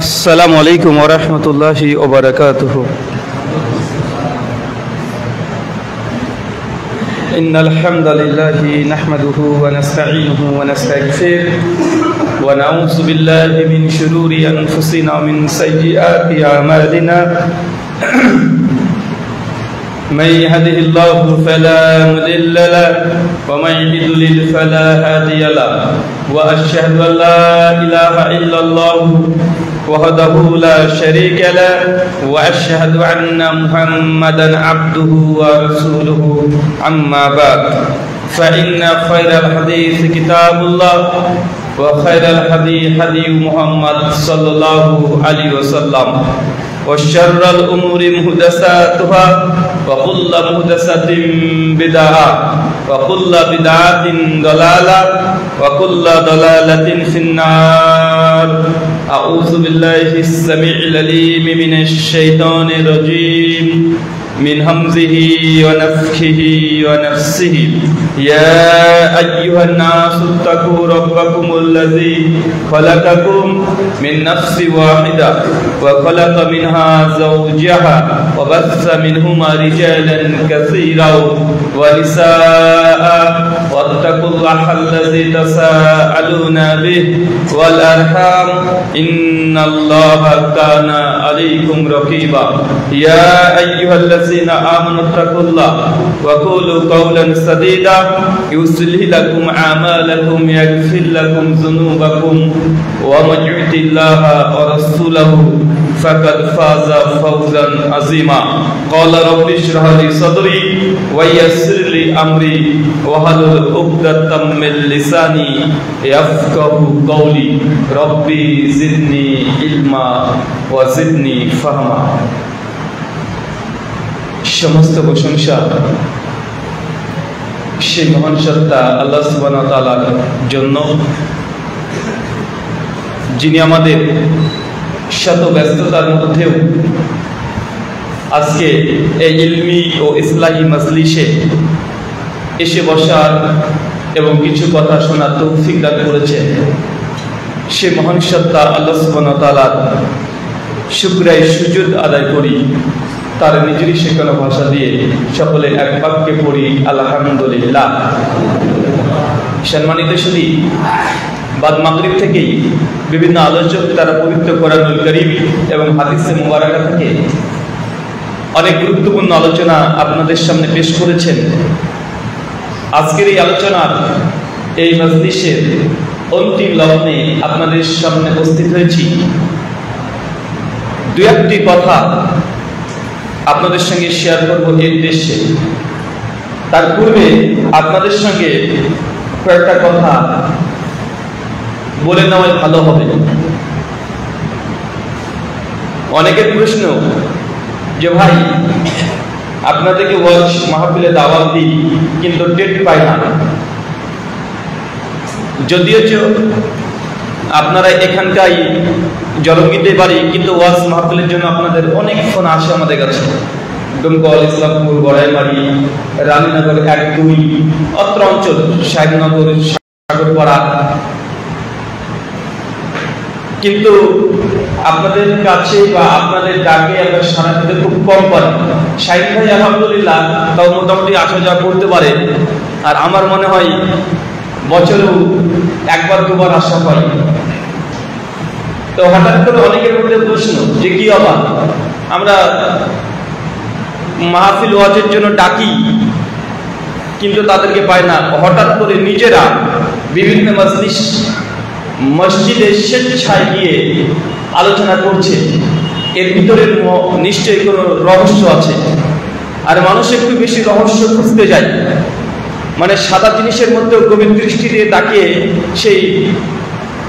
আসসালামু আলাইকুম ওয়া রাহমাতুল্লাহি ওয়া বারাকাতুহু। ইন্নাল হামদালিল্লাহি নাহমাদুহু ওয়া নাস্তাঈনুহু ওয়া নাস্তাগফিরুহু ওয়া নাউযু বিল্লাহি মিন শুরুরি আনফুসিনা ওয়া মিন সাইয়্যাতি আ'মালিনা। من يهده الله فلا مضل له ومن يضلل فلا هادي له واشهد ان لا اله الا الله وحده لا شريك له واشهد ان محمدا عبده ورسوله اما بعد فان خير الحديث كتاب الله وخير الهدي هدي محمد صلى الله عليه وسلم وشر الأمور محدثاتها وكل محدثة بدعة وكل بدعة ضلالة وكل ضلالة في النار. أعوذ بالله السميع العليم من الشيطان الرجيم من همزه ونفخه ونفسه. يا أيها الناس اتقوا ربكم الذي خلقكم من نفس واحدة وخلق منها زوجها وبث منهما رجالا كثيرا ونساء واتقوا الله الذي تساءلون به والأرحام إن الله كان عليكم رقيبا. يا أيها الذين آمنوا اتقوا الله وقولوا قولا سديدا يصلح لكم أعمالكم يغفر لكم ذنوبكم ومن يطع الله ورسوله فقد فاز فوزا عظيما. قال رب اشرح لي صدري ويسر لي أمري واحلل عقدة من لساني يفقهوا قولي ربي زدني علما وزدني فهما. সমস্ত প্রশংসা সেই মহান সত্তা আল্লাহ সুবহানাহু ওয়া তাআলার জন্য, যিনি আমাদের শত ব্যস্ততার মধ্যেও আজকে এই ইলমি ও ইসলাহি মাজলিসে এসে বসার এবং কিছু কথা শোনার তৌফিক দান করেছে। সে মহান সত্তা আল্লাহ সুবহানাহু ওয়া তাআলার শুকরিয়া সুজুদ আদায় করি। তার নিজেরই শেখানো ভাষা দিয়ে সকলে এক বাক্যে পড়ি আলহামদুলিল্লাহ। সম্মানিত শুধু বাদ মাগরিব থেকেই বিভিন্ন আলোচক তারা পবিত্র কোরআনুল কারীম এবং হাদিসে মুবারাকা থেকে অনেক গুরুত্বপূর্ণ আলোচনা আপনাদের সামনে পেশ করেছেন। আজকের এই আলোচনার এই মাজলিসের অন্তিম লগ্নে আপনাদের সামনে উপস্থিত হয়েছি। দুই একটি কথা আপনাদের সঙ্গে শেয়ার করবো এর উদ্দেশ্যে। তার পূর্বে আপনাদের সঙ্গে কয়েকটা কথা বলে নেওয়াই ভালো হবে। অনেকের প্রশ্ন যে ভাই আপনাদেরকে ওয়াজ মাহফিলে দাওয়াত দিই কিন্তু ডেট পাই না। যদিও আপনারা এখানকার জলঙ্গিতে বাড়ি, কিন্তু ওয়াজ মাহফিলের জন্য আপনাদের অনেক ফোন আসে আমাদের কাছে। ডোমকল, ইসলামপুর, গড়াইমারি, রানীনগর 1-2 অত্র অঞ্চল, শাহীনগর, সাগরপাড়া। কিন্তু আপনাদের কাছে বা আপনাদের ডাকে আমরা সারা দিতে খুব কম পারি। শাহীন ভাই আলহামদুলিল্লাহ তাও মোটামুটি আসা যাওয়া করতে পারে, আর আমার মনে হয় বছরেও 1-2 আসা পাই। তো হঠাৎ করে অনেকের মধ্যে প্রশ্ন যে কি অবাক, আমরা মাহফিল ওয়াজের জন্য ডাকি কিন্তু তাদেরকে পায় না। হঠাৎ করে নিজেরা বিভিন্ন মসজিদে স্বেচ্ছায় গিয়ে আলোচনা করছে। এর ভিতরে নিশ্চয়ই কোনো রহস্য আছে। আর মানুষ একটু বেশি রহস্য খুঁজতে যায়, মানে সাদা জিনিসের মধ্যেও গভীর দৃষ্টি দিয়ে তাকিয়ে সেই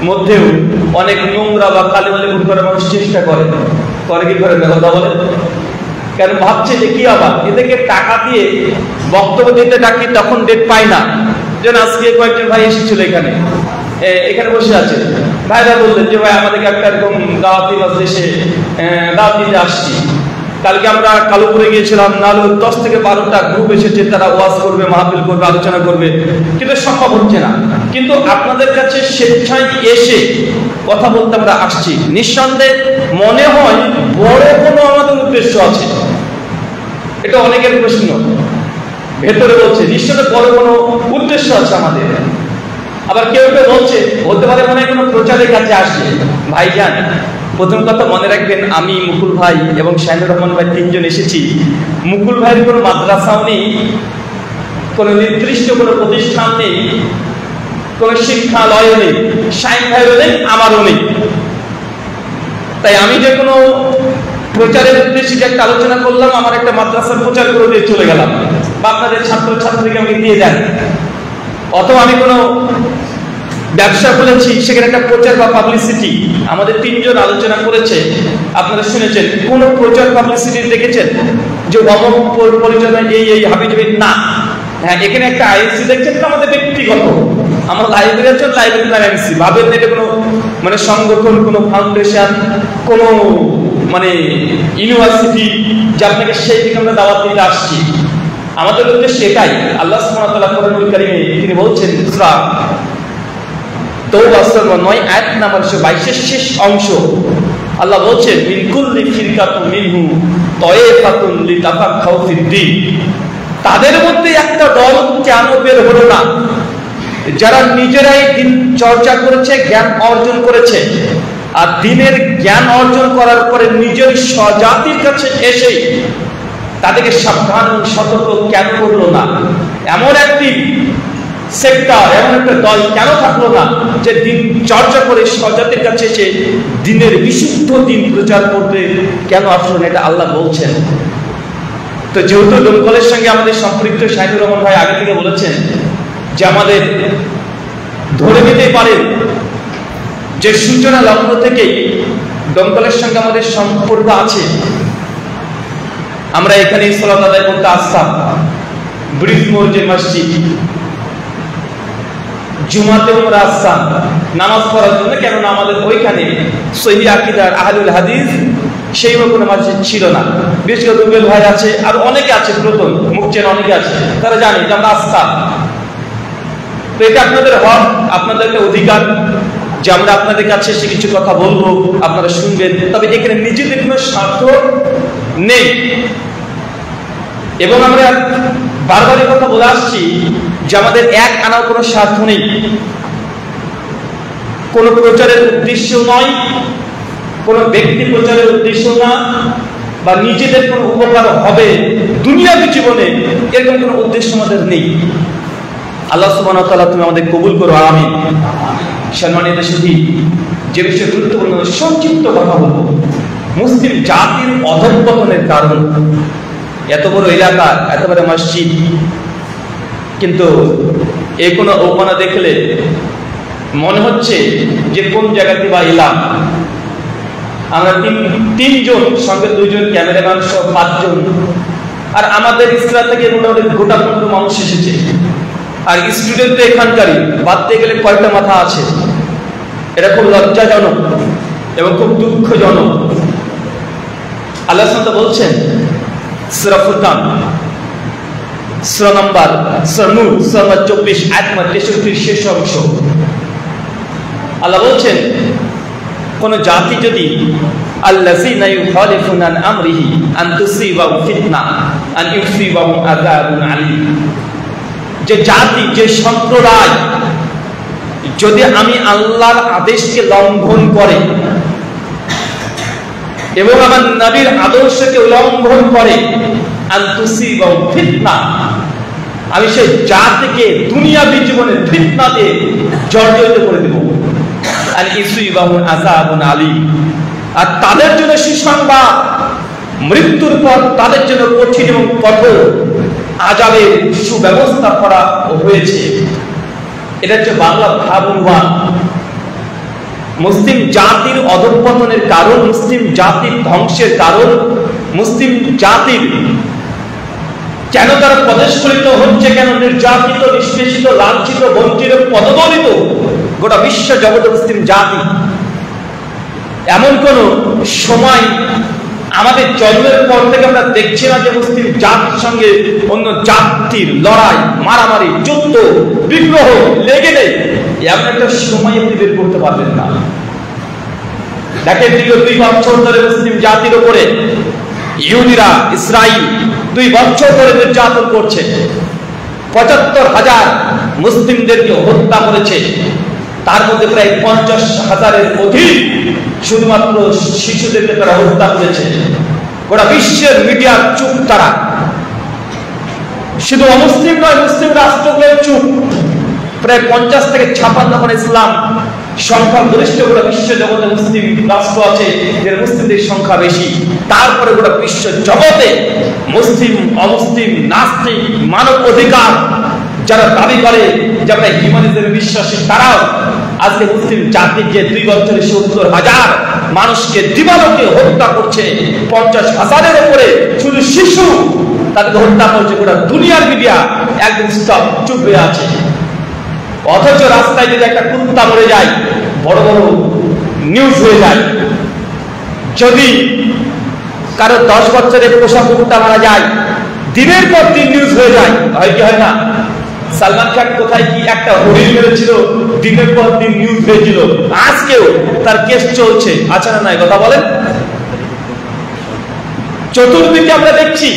মধ্যেও অনেক নোংরা বা কালিমালি ভুল করার মানুষ চেষ্টা করে কি করে কথা বলে। কেন ভাবছে যে কি আবার এদেরকে টাকা দিয়ে বক্তব্য দিতে ডাকি, তখন ডেট পায় না। যেন আজকে কয়েকজন ভাই এসেছিল এখানে বসে আছে, ভাইরা বললেন যে ভাই আমাদেরকে একটা এরকম দাওয়াতি মাজলিসে দাওয়াত দিতে আসছি। কালকে আমরা কালুপুরে গিয়েছিলাম, নাহলে 10 থেকে 12টা গ্রুপ এসেছে, তারা ওয়াজ করবে, মাহফিল করবে, আলোচনা করবে, কিন্তু সম্ভব হচ্ছে না। কিন্তু আপনাদের কাছে স্বেচ্ছায় এসে কথা বলতে আমরা আসছি, নিঃসন্দেহে মনে হয় বড় কোনো আমাদের উদ্দেশ্য আছে। এটা অনেকের প্রশ্ন ভেতরে বলছে, নিশ্চয়ই বড় কোনো উদ্দেশ্য আছে আমাদের। আবার কেউ কেউ বলছে, হতে পারে মনে হয় কোনো প্রচারের কাছে আসছে। ভাইজান, প্রথম কথা মনে রাখবেন, আমি মুকুল ভাই এবং শাহিনুর রহমান ভাই 3 জন এসেছি। মুকুল ভাইয়ের কোনো মাদ্রাসাও নেই, কোনো নির্দিষ্ট কোনো প্রতিষ্ঠান নেই, কোনো শিক্ষালয়ও নেই, শাহিন ভাইয়েরও নেই, আমারও নেই। তাই আমি যে কোনো প্রচারের উদ্দেশ্যে যে একটা আলোচনা করলাম, আমার একটা মাদ্রাসার প্রচার করে দিয়ে চলে গেলাম, বা আপনাদের ছাত্র ছাত্রীকে আমি দিয়ে যান, অথবা আমি কোনো ব্যবসা করেছি, সেখানে একটা প্রচার বা পাবলিসিটি। আমাদের 3 জন আলোচনা করেছে, আপনারা শুনেছেন, কোন প্রচার পাবলিসিটি দেখেছেন যে অমক পরিচালনা এই হাবিজাবি? না। হ্যাঁ, এখানে একটা আইএসসি দেখছেন, আমাদের ব্যক্তিগত, আমার লাইব্রেরি আছে, লাইব্রেরি আইএসসি ভাবেন, এটা কোনো মানে সংগঠন, কোনো ফাউন্ডেশন, কোনো মানে ইউনিভার্সিটি যে আপনাকে সেই দিকে আমরা দাওয়াত দিতে আসছি। আমাদের উদ্দেশ্য এটাই। আল্লাহ সুবহানাহু ওয়া তাআলা কোরআনুল কারীমে তিনি বলছেন, সূরা তাওবা সূরা 9 আয়াত নাম্বার 22 শেষ অংশ, আল্লাহ বলছেন, মিন কুল্লি ফিরকাতুম মিনহু তায়ফাতুন লিতাফাক্কাহু ফিদ্দীন। তাদের মধ্যে একটা দল কেন বের হলো না, যারা নিজেরাই দিন চর্চা করেছে, জ্ঞান অর্জন করেছে, আর দিনের জ্ঞান অর্জন করার পরে নিজের স্বজাতির কাছে এসে তাদেরকে সাবধান এবং সতর্ক কেন করলো না? এমন একটি সেক্টর, এমন একটা দল কেন থাকলো না যে দিন চর্চা করে স্বজাতির কাছে এসে দিনের বিশুদ্ধ দিন প্রচার করতে কেন আসলো না? এটা আল্লাহ বলছেন। তো যেহেতু দমকলের সঙ্গে আমাদের সম্পৃক্ত শাহিনুর রহমান ভাই আগে থেকে বলেছেন যে আমাদের ধরে নিতে পারেন যে সূচনা লগ্ন থেকেই দমকলের সঙ্গে আমাদের সম্পর্ক আছে। আমরা এখানে সালাত আদায় করতে আসতাম, ব্রিজ মোড় যে মসজিদ, জুমাতে আমরা আসতাম নামাজ পড়ার জন্য, কেননা আমাদের ওইখানে সহিহ আকীদার আহলুল হাদিস সেই কোনো মসজিদ ছিল না। বিশেষ করে রুবেল ভাই আছে, আর অনেকে আছে, প্রথম মুখচেন অনেকে আছে, তারা জানে যে আমরা আসতাম। তো এটা আপনাদের হক, আপনাদের একটা অধিকার যে আমরা আপনাদের কাছে এসে কিছু কথা বলবো, আপনারা শুনবেন, তবে এখানে নিজেদের কোনো স্বার্থ নেই। এবং আমরা বারবারই কথা বলে আসছি যে আমাদের এক আনাও কোনো স্বার্থ নেই, কোনো প্রচারের উদ্দেশ্য নয়, কোনো ব্যক্তি প্রচারের উদ্দেশ্য না, বা নিজেদের কোনো উপকার হবে দুনিয়াবী জীবনে, এরকম কোনো উদ্দেশ্য আমাদের নেই। আল্লাহ সুবহানাহু ওয়া তাআলা তুমি আমাদের কবুল করো, আমিন। সম্মানিত সুধী, যে বিষয়ে গুরুত্বপূর্ণ সংক্ষিপ্ত কথা বলবো, মুসলিম জাতির অধঃপতনের কারণ। এত বড় এলাকা, এত বড় মসজিদ, কিন্তু এই কোনো ওপানা দেখলে মনে হচ্ছে যে কোন জায়গাতে বা এলাম। আমরা 3 জন, সঙ্গে 2 জন ক্যামেরাম্যান সহ 5 জন, আর আমাদের ইসরা থেকে মোটামুটি গোটা 15 মানুষ এসেছে। আর স্টুডেন্ট তো এখানকারই, বাদ দিয়ে গেলে কয়েকটা মাথা আছে। এটা খুব লজ্জাজনক এবং খুব দুঃখজনক। আল্লাহ সুবহানাহু বলছেন সূরা ফুরকান সূরা নম্বর 24 আয়াত নম্বর 63 শেষ অংশ, আল্লাহ বলছেন, কোন জাতি যদি আল্লাযীনা ইউখালিফুনা আন আমরিহি আন তুসিবাহু ফিতনা আন ইউসিবাহু আযাবুন আলীম, যে জাতি, যে সম্প্রদায় যদি আমি আল্লাহর আদেশকে লঙ্ঘন করে এবং আমার নবীর আদর্শকে লঙ্ঘন করে, আন তুসিবাহু ফিতনা, আমি সেই জাতিকে দুনিয়াবী জীবনে ফিতনা দিয়ে জর্জরিত করে দেব, আর ইউসিবাহু আযাবুন আলীম, আর তাদের জন্য সুসংবাদ, মৃত্যুর পর তাদের জন্য কঠিন এবং কঠোর আযাবের সুব্যবস্থা করা হয়েছে। এটা হচ্ছে বাংলা ভাবানুবাদ। মুসলিম জাতির অধঃপতনের কারণ, মুসলিম জাতির ধ্বংসের কারণ, মুসলিম জাতির কেন তারা পদস্খলিত হচ্ছে, কেন নির্যাতিত, নিষ্পেষিত, লাঞ্ছিত, বঞ্চিত, পদদলিত গোটা বিশ্ব জগতে মুসলিম জাতি, এমন কোন সময় আমাদের জন্মের পর থেকে আমরা দেখছি না যে মুসলিম জাতির সঙ্গে অন্য জাতির লড়াই, মারামারি, যুদ্ধ, বিগ্রহ লেগে নেই। এমন একটা সময় আপনি বের করতে পারবেন না। দেখেন, দীর্ঘ 2 বছর ধরে মুসলিম জাতির উপরে ইহুদিরা, ইসরাইল 2 বছর ধরে নির্যাতন করছে। 75,000 মুসলিমদেরকে হত্যা করেছে। তার মধ্যে প্রায় 50,000-এর অধিক শুধুমাত্র শিশুদেরকে তারা হত্যা করেছে। গোটা বিশ্বের মিডিয়ার চুপ তারা। শুধু অমুসলিম নয়, মুসলিম রাষ্ট্রগুলোর চুপ। প্রায় 50 থেকে 56 ইসলাম সংখ্যাগরিষ্ঠ গোটা বিশ্ব জগতে মুসলিম রাষ্ট্র আছে, এর মুসলিমদের সংখ্যা বেশি। তারপরে গোটা বিশ্ব জগতে মুসলিম, অমুসলিম, নাস্তিক, মানব অধিকার যারা দাবি করে, যারা হিউম্যানিজমে বিশ্বাসী, তারাও আজকে মুসলিম জাতির যে 2 বছরে 70,000 মানুষকে দিবালোকে হত্যা করছে, 50,000-এর উপরে শুধু শিশু তাদেরকে হত্যা করছে, গোটা দুনিয়ার মিডিয়া একদম স্টপ, চুপ হয়ে আছে। অথচ রাস্তায় যদি একটা কুত্তা মরে যায়, বড় বড় নিউজ হয়ে যায়। যদি কারো 10 বছরের পোষা কুত্তা মারা যায়, দিনের পর দিন নিউজ হয়ে যায়। হয় কি হয় না? সালমান খান কোথায় কি একটা হরিণ মেরেছিল, দিনের পর দিন নিউজ হয়েছিল। আজকেও তার কেস চলছে, আছে না নাই? কথা বলেন। চতুর্দিকে আমরা দেখছি,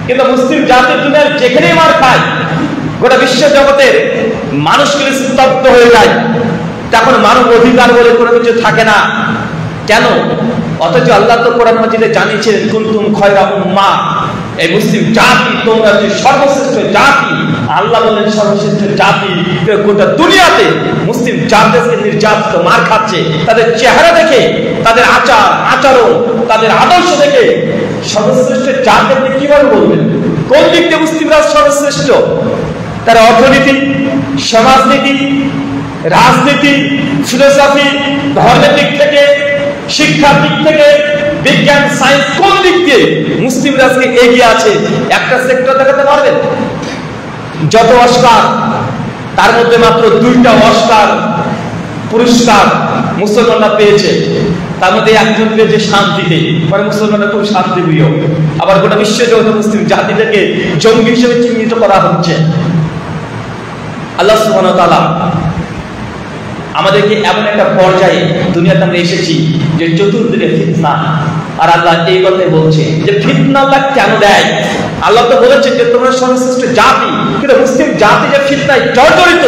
কিন্তু মুসলিম জাতির দুনিয়ার যেখানেই মার খায়, গোটা বিশ্ব জগতের মানুষগুলি স্তব্ধ হয়ে যায়। তখন মানব অধিকার বলে কোনো কিছু থাকে না। কেন? অথচ আল্লাহ তো কোরআন মাজিদে জানিয়েছিলেন, কুনতুম খায়রা উম্মাহ, এই মুসলিম জাতি তোমরা যে সর্বশ্রেষ্ঠ জাতি। আল্লাহ বলেন সর্বশ্রেষ্ঠ জাতি। গোটা দুনিয়াতে মুসলিম জাতিকে নির্যাতিত, মার খাচ্ছে। তাদের চেহারা দেখে, তাদের আচার আচরণ, তাদের আদর্শ দেখে সর্বশ্রেষ্ঠ জাতি আপনি কিভাবে বলবেন? কোন দিক দিয়ে মুসলিমরা সর্বশ্রেষ্ঠ? তারা অর্থনীতি, সমাজনীতি, রাজনীতি, ফিলোসফি, ধর্মের দিক থেকে, শিক্ষার দিক থেকে, বিজ্ঞান, সায়েন্স, কোন দিক দিয়ে মুসলিমরা আজকে এগিয়ে আছে? একটা সেক্টর দেখাতে পারবেন? যত অস্কার, তার মধ্যে মাত্র 2টা অস্কার পুরস্কার মুসলমানরা পেয়েছে। তার মধ্যে একজন পেয়েছে শান্তিতে, মানে মুসলমানরা খুব শান্তিপ্রিয়। আবার গোটা বিশ্ব জগতে মুসলিম জাতিটাকে জঙ্গি হিসেবে চিহ্নিত করা হচ্ছে। আল্লাহ সুবহানাহু ওয়া তাআলা আমাদেরকে এমন একটা পর্যায়ে দুনিয়াতে আমরা এসেছি যে চতুর্দিকে ফিতনা। আর আল্লাহ এই কথাই বলছে যে ফিতনা আল্লাহ কেন দেয়? আল্লাহ তো বলেছেন যে তোমরা সর্বশ্রেষ্ঠ জাতি, কিন্তু মুসলিম জাতি যে ফিতনায় জর্জরিত।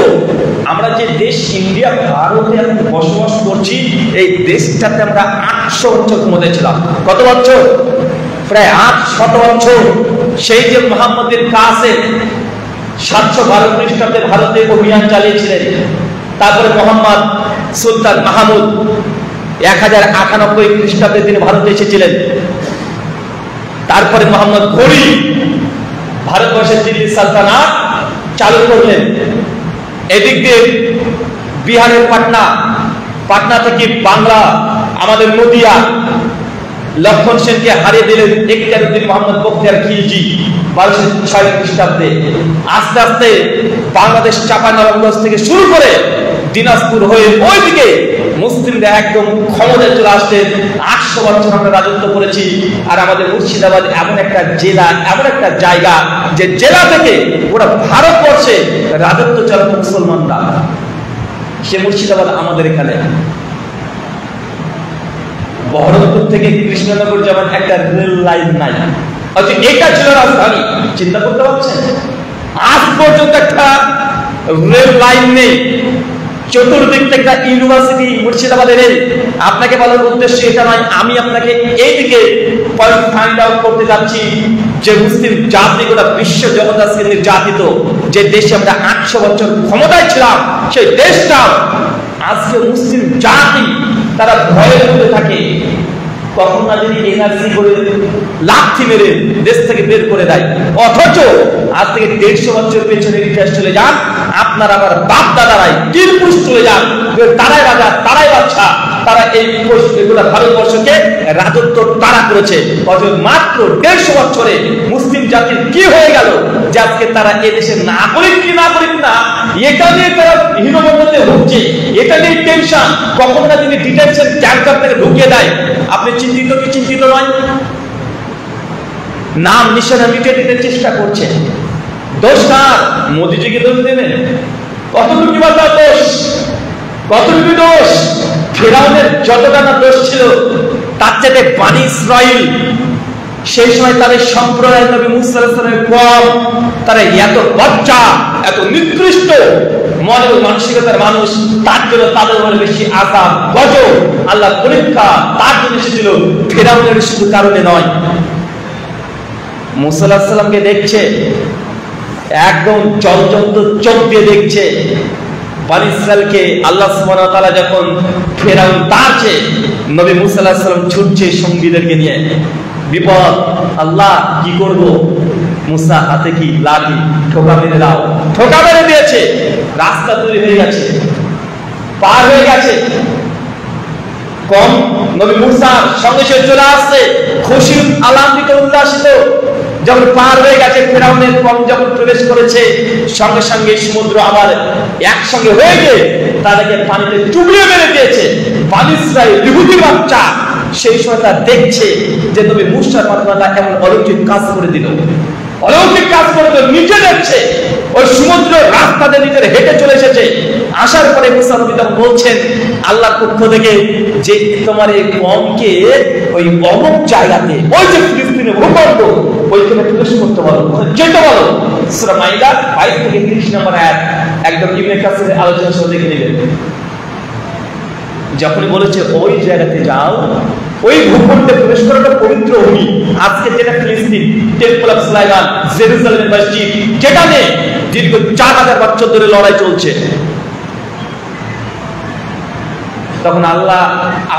আমরা যে দেশ ইন্ডিয়া, ভারতে এখন বসবাস করছি, এই দেশটাতে আমরা 800 বছর ক্ষমতায় ছিলাম। কত বছর? প্রায় 800 বছর। সেই যে মুহাম্মদের কাছে 712 খ্রিস্টাব্দে ভারতে অভিযান চালিয়েছিলেন। তারপরে মোহাম্মদ সুলতান মাহমুদ 1098 খ্রিস্টাব্দে তিনি ভারতে এসেছিলেন। তারপরে মোহাম্মদ ঘুরি ভারতবর্ষের দিল্লি সালতানাত চালু করলেন। এদিক দিয়ে বিহারের পাটনা, পাটনা থেকে বাংলা আমাদের নদিয়া লক্ষণ সেনকে হারিয়ে দিলেন ইখতিয়ারউদ্দিন মোহাম্মদ বখতিয়ার খিলজি 1206 খ্রিস্টাব্দে। আস্তে আস্তে বাংলাদেশ চাঁপাইনবাবগঞ্জ থেকে শুরু করে দিনাজপুর হয়ে ওইদিকে মুসলিমরা একদম ক্ষমতায় চলে আসতেন। 800 বছর আমরা রাজত্ব করেছি। আর আমাদের মুর্শিদাবাদ এমন একটা জেলা, এমন একটা জায়গা যে জেলা থেকে ওরা ভারতবর্ষে রাজত্ব চালাতো মুসলমানরা। সে মুর্শিদাবাদ আমাদের এখানে। বহরমপুর থেকে কৃষ্ণনগর যাওয়ার একটা রেল লাইন নাই, অথচ এটা ছিল রাজধানী। চিন্তা করতে পারছেন? আজ পর্যন্ত একটা রেল লাইন নেই। চতুর্দিক থেকে একটা ইউনিভার্সিটি মুর্শিদাবাদে নেই। আপনাকে বলার উদ্দেশ্য এটা নয়, আমি আপনাকে এইদিকে পয়েন্ট ফাইন্ড আউট করতে যাচ্ছি যে মুসলিম জাতি গোটা বিশ্ব জগৎ আজকে নির্যাতিত। যে দেশে আমরা 800 বছর ক্ষমতায় ছিলাম, সেই দেশটা আজকে মুসলিম জাতি তারা ভয়ের মধ্যে থাকে। কখন না যদি এনার্জি করে লাথি মেরে দেশ থেকে বের করে দেয়। অথচ আজ থেকে 150 বছর পেছনে ইতিহাস চলে যান, আপনার আমার বাপ দাদারাই বীর পুরুষ চলে যান, তারাই রাজা, তারাই বাদশা, তারা এই গোটা ভারতবর্ষকে রাজত্ব তারা করেছে। অথচ মাত্র 150 বছরে মুসলিম জাতির কি হয়ে গেল যে আজকে তারা এদেশের নাগরিক কি নাগরিক না, এটা নিয়ে তারা হীনমন্যতে ভুগছে। এটা নিয়ে টেনশন। কখন না তিনি ডিটেনশন ক্যাম্প থেকে ঢুকিয়ে দেয়। আপনি চিন্তিত কি চিন্তিত নয়? নাম নিশানা মিটে দিতে চেষ্টা করছে। দোষ কার? মোদিজিকে দোষ দেবেন? কতটুকু বা দোষ, কতটুকু দোষ? ফেরাউনের যতটা না দোষ ছিল তার চাইতে বনি ইসরাইল সেই সময় তাদের সম্প্রদায় নবী মুসা আলাইহিস সালামের কম, তারা এত বজ্জা, এত নিকৃষ্ট মনের মানসিকতার মানুষ, তার জন্য তাদের মনে বেশি আযাব গজব আল্লাহ পরীক্ষা তার জন্য এসেছিল, ফেরাউনের শুধু কারণে নয়। মুসা আলাইহিস সালামকে দেখছে, একদম জলজন্ত চোখ দিয়ে দেখছে। বনি ইসরাইলকে আল্লাহ সুবহানাহু ওয়া তাআলা যখন ফেরাউন তাড়ছে, নবী মুসা আলাইহিস সালাম ছুটছে সঙ্গীদেরকে নিয়ে। বিপদ, আল্লাহ কি করব? মুসা হাতে কি? লাঠি, ঠোকা মেরে দাও। ঠোকা মেরে দিয়েছে, রাস্তা তৈরি হয়ে গেছে, পার হয়ে গেছে। কম নবী মুসার সঙ্গে সে চলে আসছে, খুশি আনন্দিত উল্লাসিত। যখন পার হয়ে গেছে, ফেরাউনের কম যখন প্রবেশ করেছে, সঙ্গে সঙ্গে সমুদ্র আবার একসঙ্গে হয়ে গিয়ে তাদেরকে পানিতে চুবিয়ে মেরে দিয়েছে। বনি ইসরাইল ইহুদি বাচ্চা সেই সময় তারা দেখছে যে নবী মুসার মাধ্যমে এমন অলৌকিক কাজ করে দিল, অলৌকিক কাজ করে দিল। নিচে দেখছে ওই সমুদ্র রাস্তাতে নিজের হেঁটে চলে এসেছে। আসার পরে মুসা নবী তখন বলছেন আল্লাহর পক্ষ থেকে যে তোমার এই কমকে ওই অমুক জায়গাতে, ওই যে ফিলিস্তিনের ভূখণ্ড, ওইখানে প্রবেশ করতে বলো, যেতে বলো। সূরা মাইদা 22 থেকে 30 নম্বর আয়াত একদম ইবনে কাসিরের আলোচনা সহ দেখে নেবেন। যখনই বলেছে ওই জায়গাতে যাও, ওই ভূখণ্ডে প্রবেশ করাটা পবিত্র ভূমি। আজকে যেটা ফিলিস্তিন, টেম্পল অফ সুলাইমান, জেরুজালেমের মসজিদ, যেখানে দীর্ঘ 4000 বছর ধরে লড়াই চলছে, তখন আল্লাহ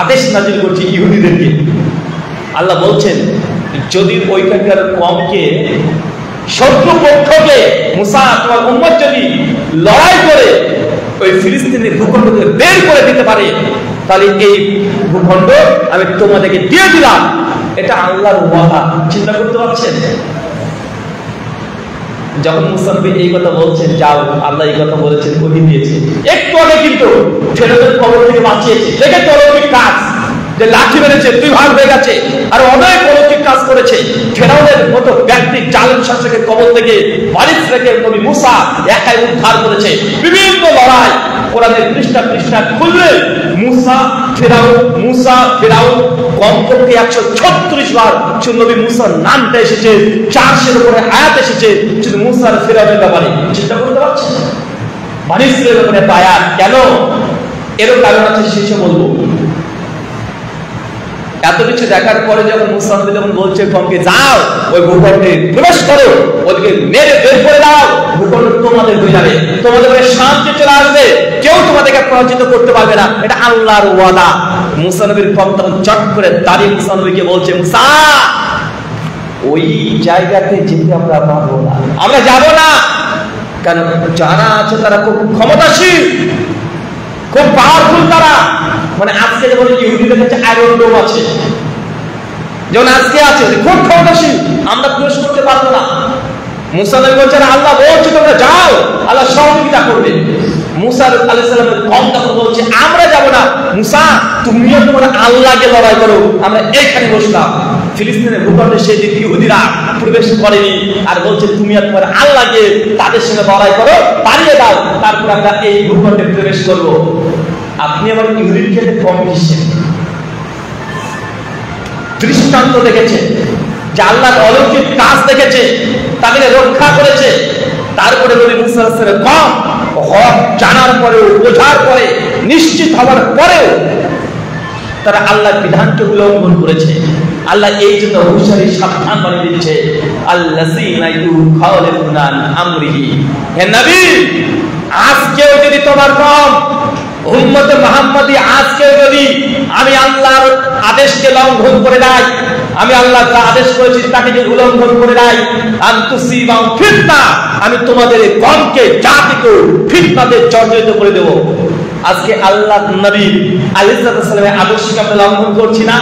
আদেশ নাজিল করছে ইহুদিদেরকে। আল্লাহ বলছেন যদি ওইখানকার কমকে, শত্রুপক্ষকে, মুসা তোমার উম্মত যদি লড়াই করে ওই ফিলিস্তিনের ভূখণ্ড থেকে বের করে দিতে পারে, তাহলে এই ভূখণ্ড আমি তোমাদেরকে দিয়ে দিলাম। এটা আল্লাহর ওয়াদা। চিন্তা করতে পারছেন? যখন মুসা নবী এই কথা বলছেন, যাও, আল্লাহ এই কথা বলেছেন, ওহি দিয়েছে। একটু আগে কিন্তু ফেরাউনের কবর থেকে বাঁচিয়েছে। দেখে অলৌকিক কাজ, যে লাঠি মেরেছে 2 ভাগ হয়ে গেছে, আর অনেক অলৌকিক কাজ করেছে। ফেরাউনের মতো ব্যক্তি জালেম শাসকের কবর থেকে বনি ইসরাইলের নবী মুসা একাই উদ্ধার করেছে। বিভিন্ন লড়াই কোরআনের পৃষ্ঠা পৃষ্ঠা খুললে মুসা ফেরাউন কমপক্ষে 136 বার নবী মুসার নামটা এসেছে, 400-এর উপরে আয়াত এসেছে শুধু মুসা আর ফেরাউনের ব্যাপারে। চিন্তা করতে পারছেন? বনি ইসরাইলের ব্যাপারে আয়াত কেন? এরও কারণ আছে, শেষে বলবো। এত কিছু দেখার পরে যখন মুসা নবী যখন বলছে কমকে যাও, ওই ভূখণ্ডে প্রবেশ করো, ওদেরকে মেরে বের করে দাও, ভূখণ্ড তোমাদের হয়ে যাবে, তোমাদের উপরে শান্তি চলে আসবে, কেউ তোমাদেরকে পরাজিত করতে পারবে না। এটা আল্লাহর ওয়াদা। মুসা নবীর কম তখন চট করে দাঁড়িয়ে মুসা নবীকে বলছে, মুসা ওই জায়গাতে যেতে আমরা পারবো না, আমরা যাব না। কেন? যারা আছে তারা খুব ক্ষমতাশীল, খুব পাওয়ারফুল। তারা মানে আজকে যেমন ইহুদিদের কাছে আয়রন ডোম আছে, যেমন আজকে আছে, খুব ক্ষমতাশীল, আমরা প্রবেশ করতে পারবো না। মুসা নবী বলছেন আল্লাহ বলছে তোমরা যাও, আল্লাহ সহযোগিতা করবে। মুসা আলাইহিস সালামের কম তখন বলছে আমরা যাব না, মুসা তুমিও তোমার আল্লাহকে লড়াই করো, আমরা এইখানে বসলাম। ফিলিস্তিনের ভূখণ্ডে সেই দিন ইহুদিরা প্রবেশ করেনি, আর বলছে তুমি আর তোমার আল্লাহকে তাদের সঙ্গে লড়াই করো, পালিয়ে দাও, তারপর আমরা এই ভূখণ্ডে প্রবেশ করব। আপনি আমার ইহুদির ক্ষেত্রে কম দিচ্ছেন, দৃষ্টান্ত দেখেছে, যে আল্লাহর অলৌকিক কাজ দেখেছে, তাদেরকে রক্ষা করেছে। তারপরে নবী মুসা আলাইহিস সালাম কম হক জানার পরেও, বোঝার পরে, নিশ্চিত হওয়ার পরেও তারা আল্লাহর বিধানকে উল্লঙ্ঘন করেছে। আল্লাহ এই জন্য হুঁশিয়ারি সাবধান বানিয়ে দিচ্ছে, আল্লাযীনা ইউখালিফুনা আন আমরিহি। হে নবী, আজকেও যদি তোমার কম উম্মতে মুহাম্মাদি, আজকেও যদি আমি আল্লাহর আদেশকে লঙ্ঘন করে দেয়, আমি আল্লাহ যা আদেশ করেছি তাকে যদি উল্লঙ্ঘন করে দেয়, আনতুসিবা ফিতনা, আমি তোমাদের কমকে, জাতিকে ফিতনাতে জর্জরিত করে দেব। আজকে আল্লাহ নবী আলাইহিস সালামের আদর্শকে আমরা লঙ্ঘন করছি না,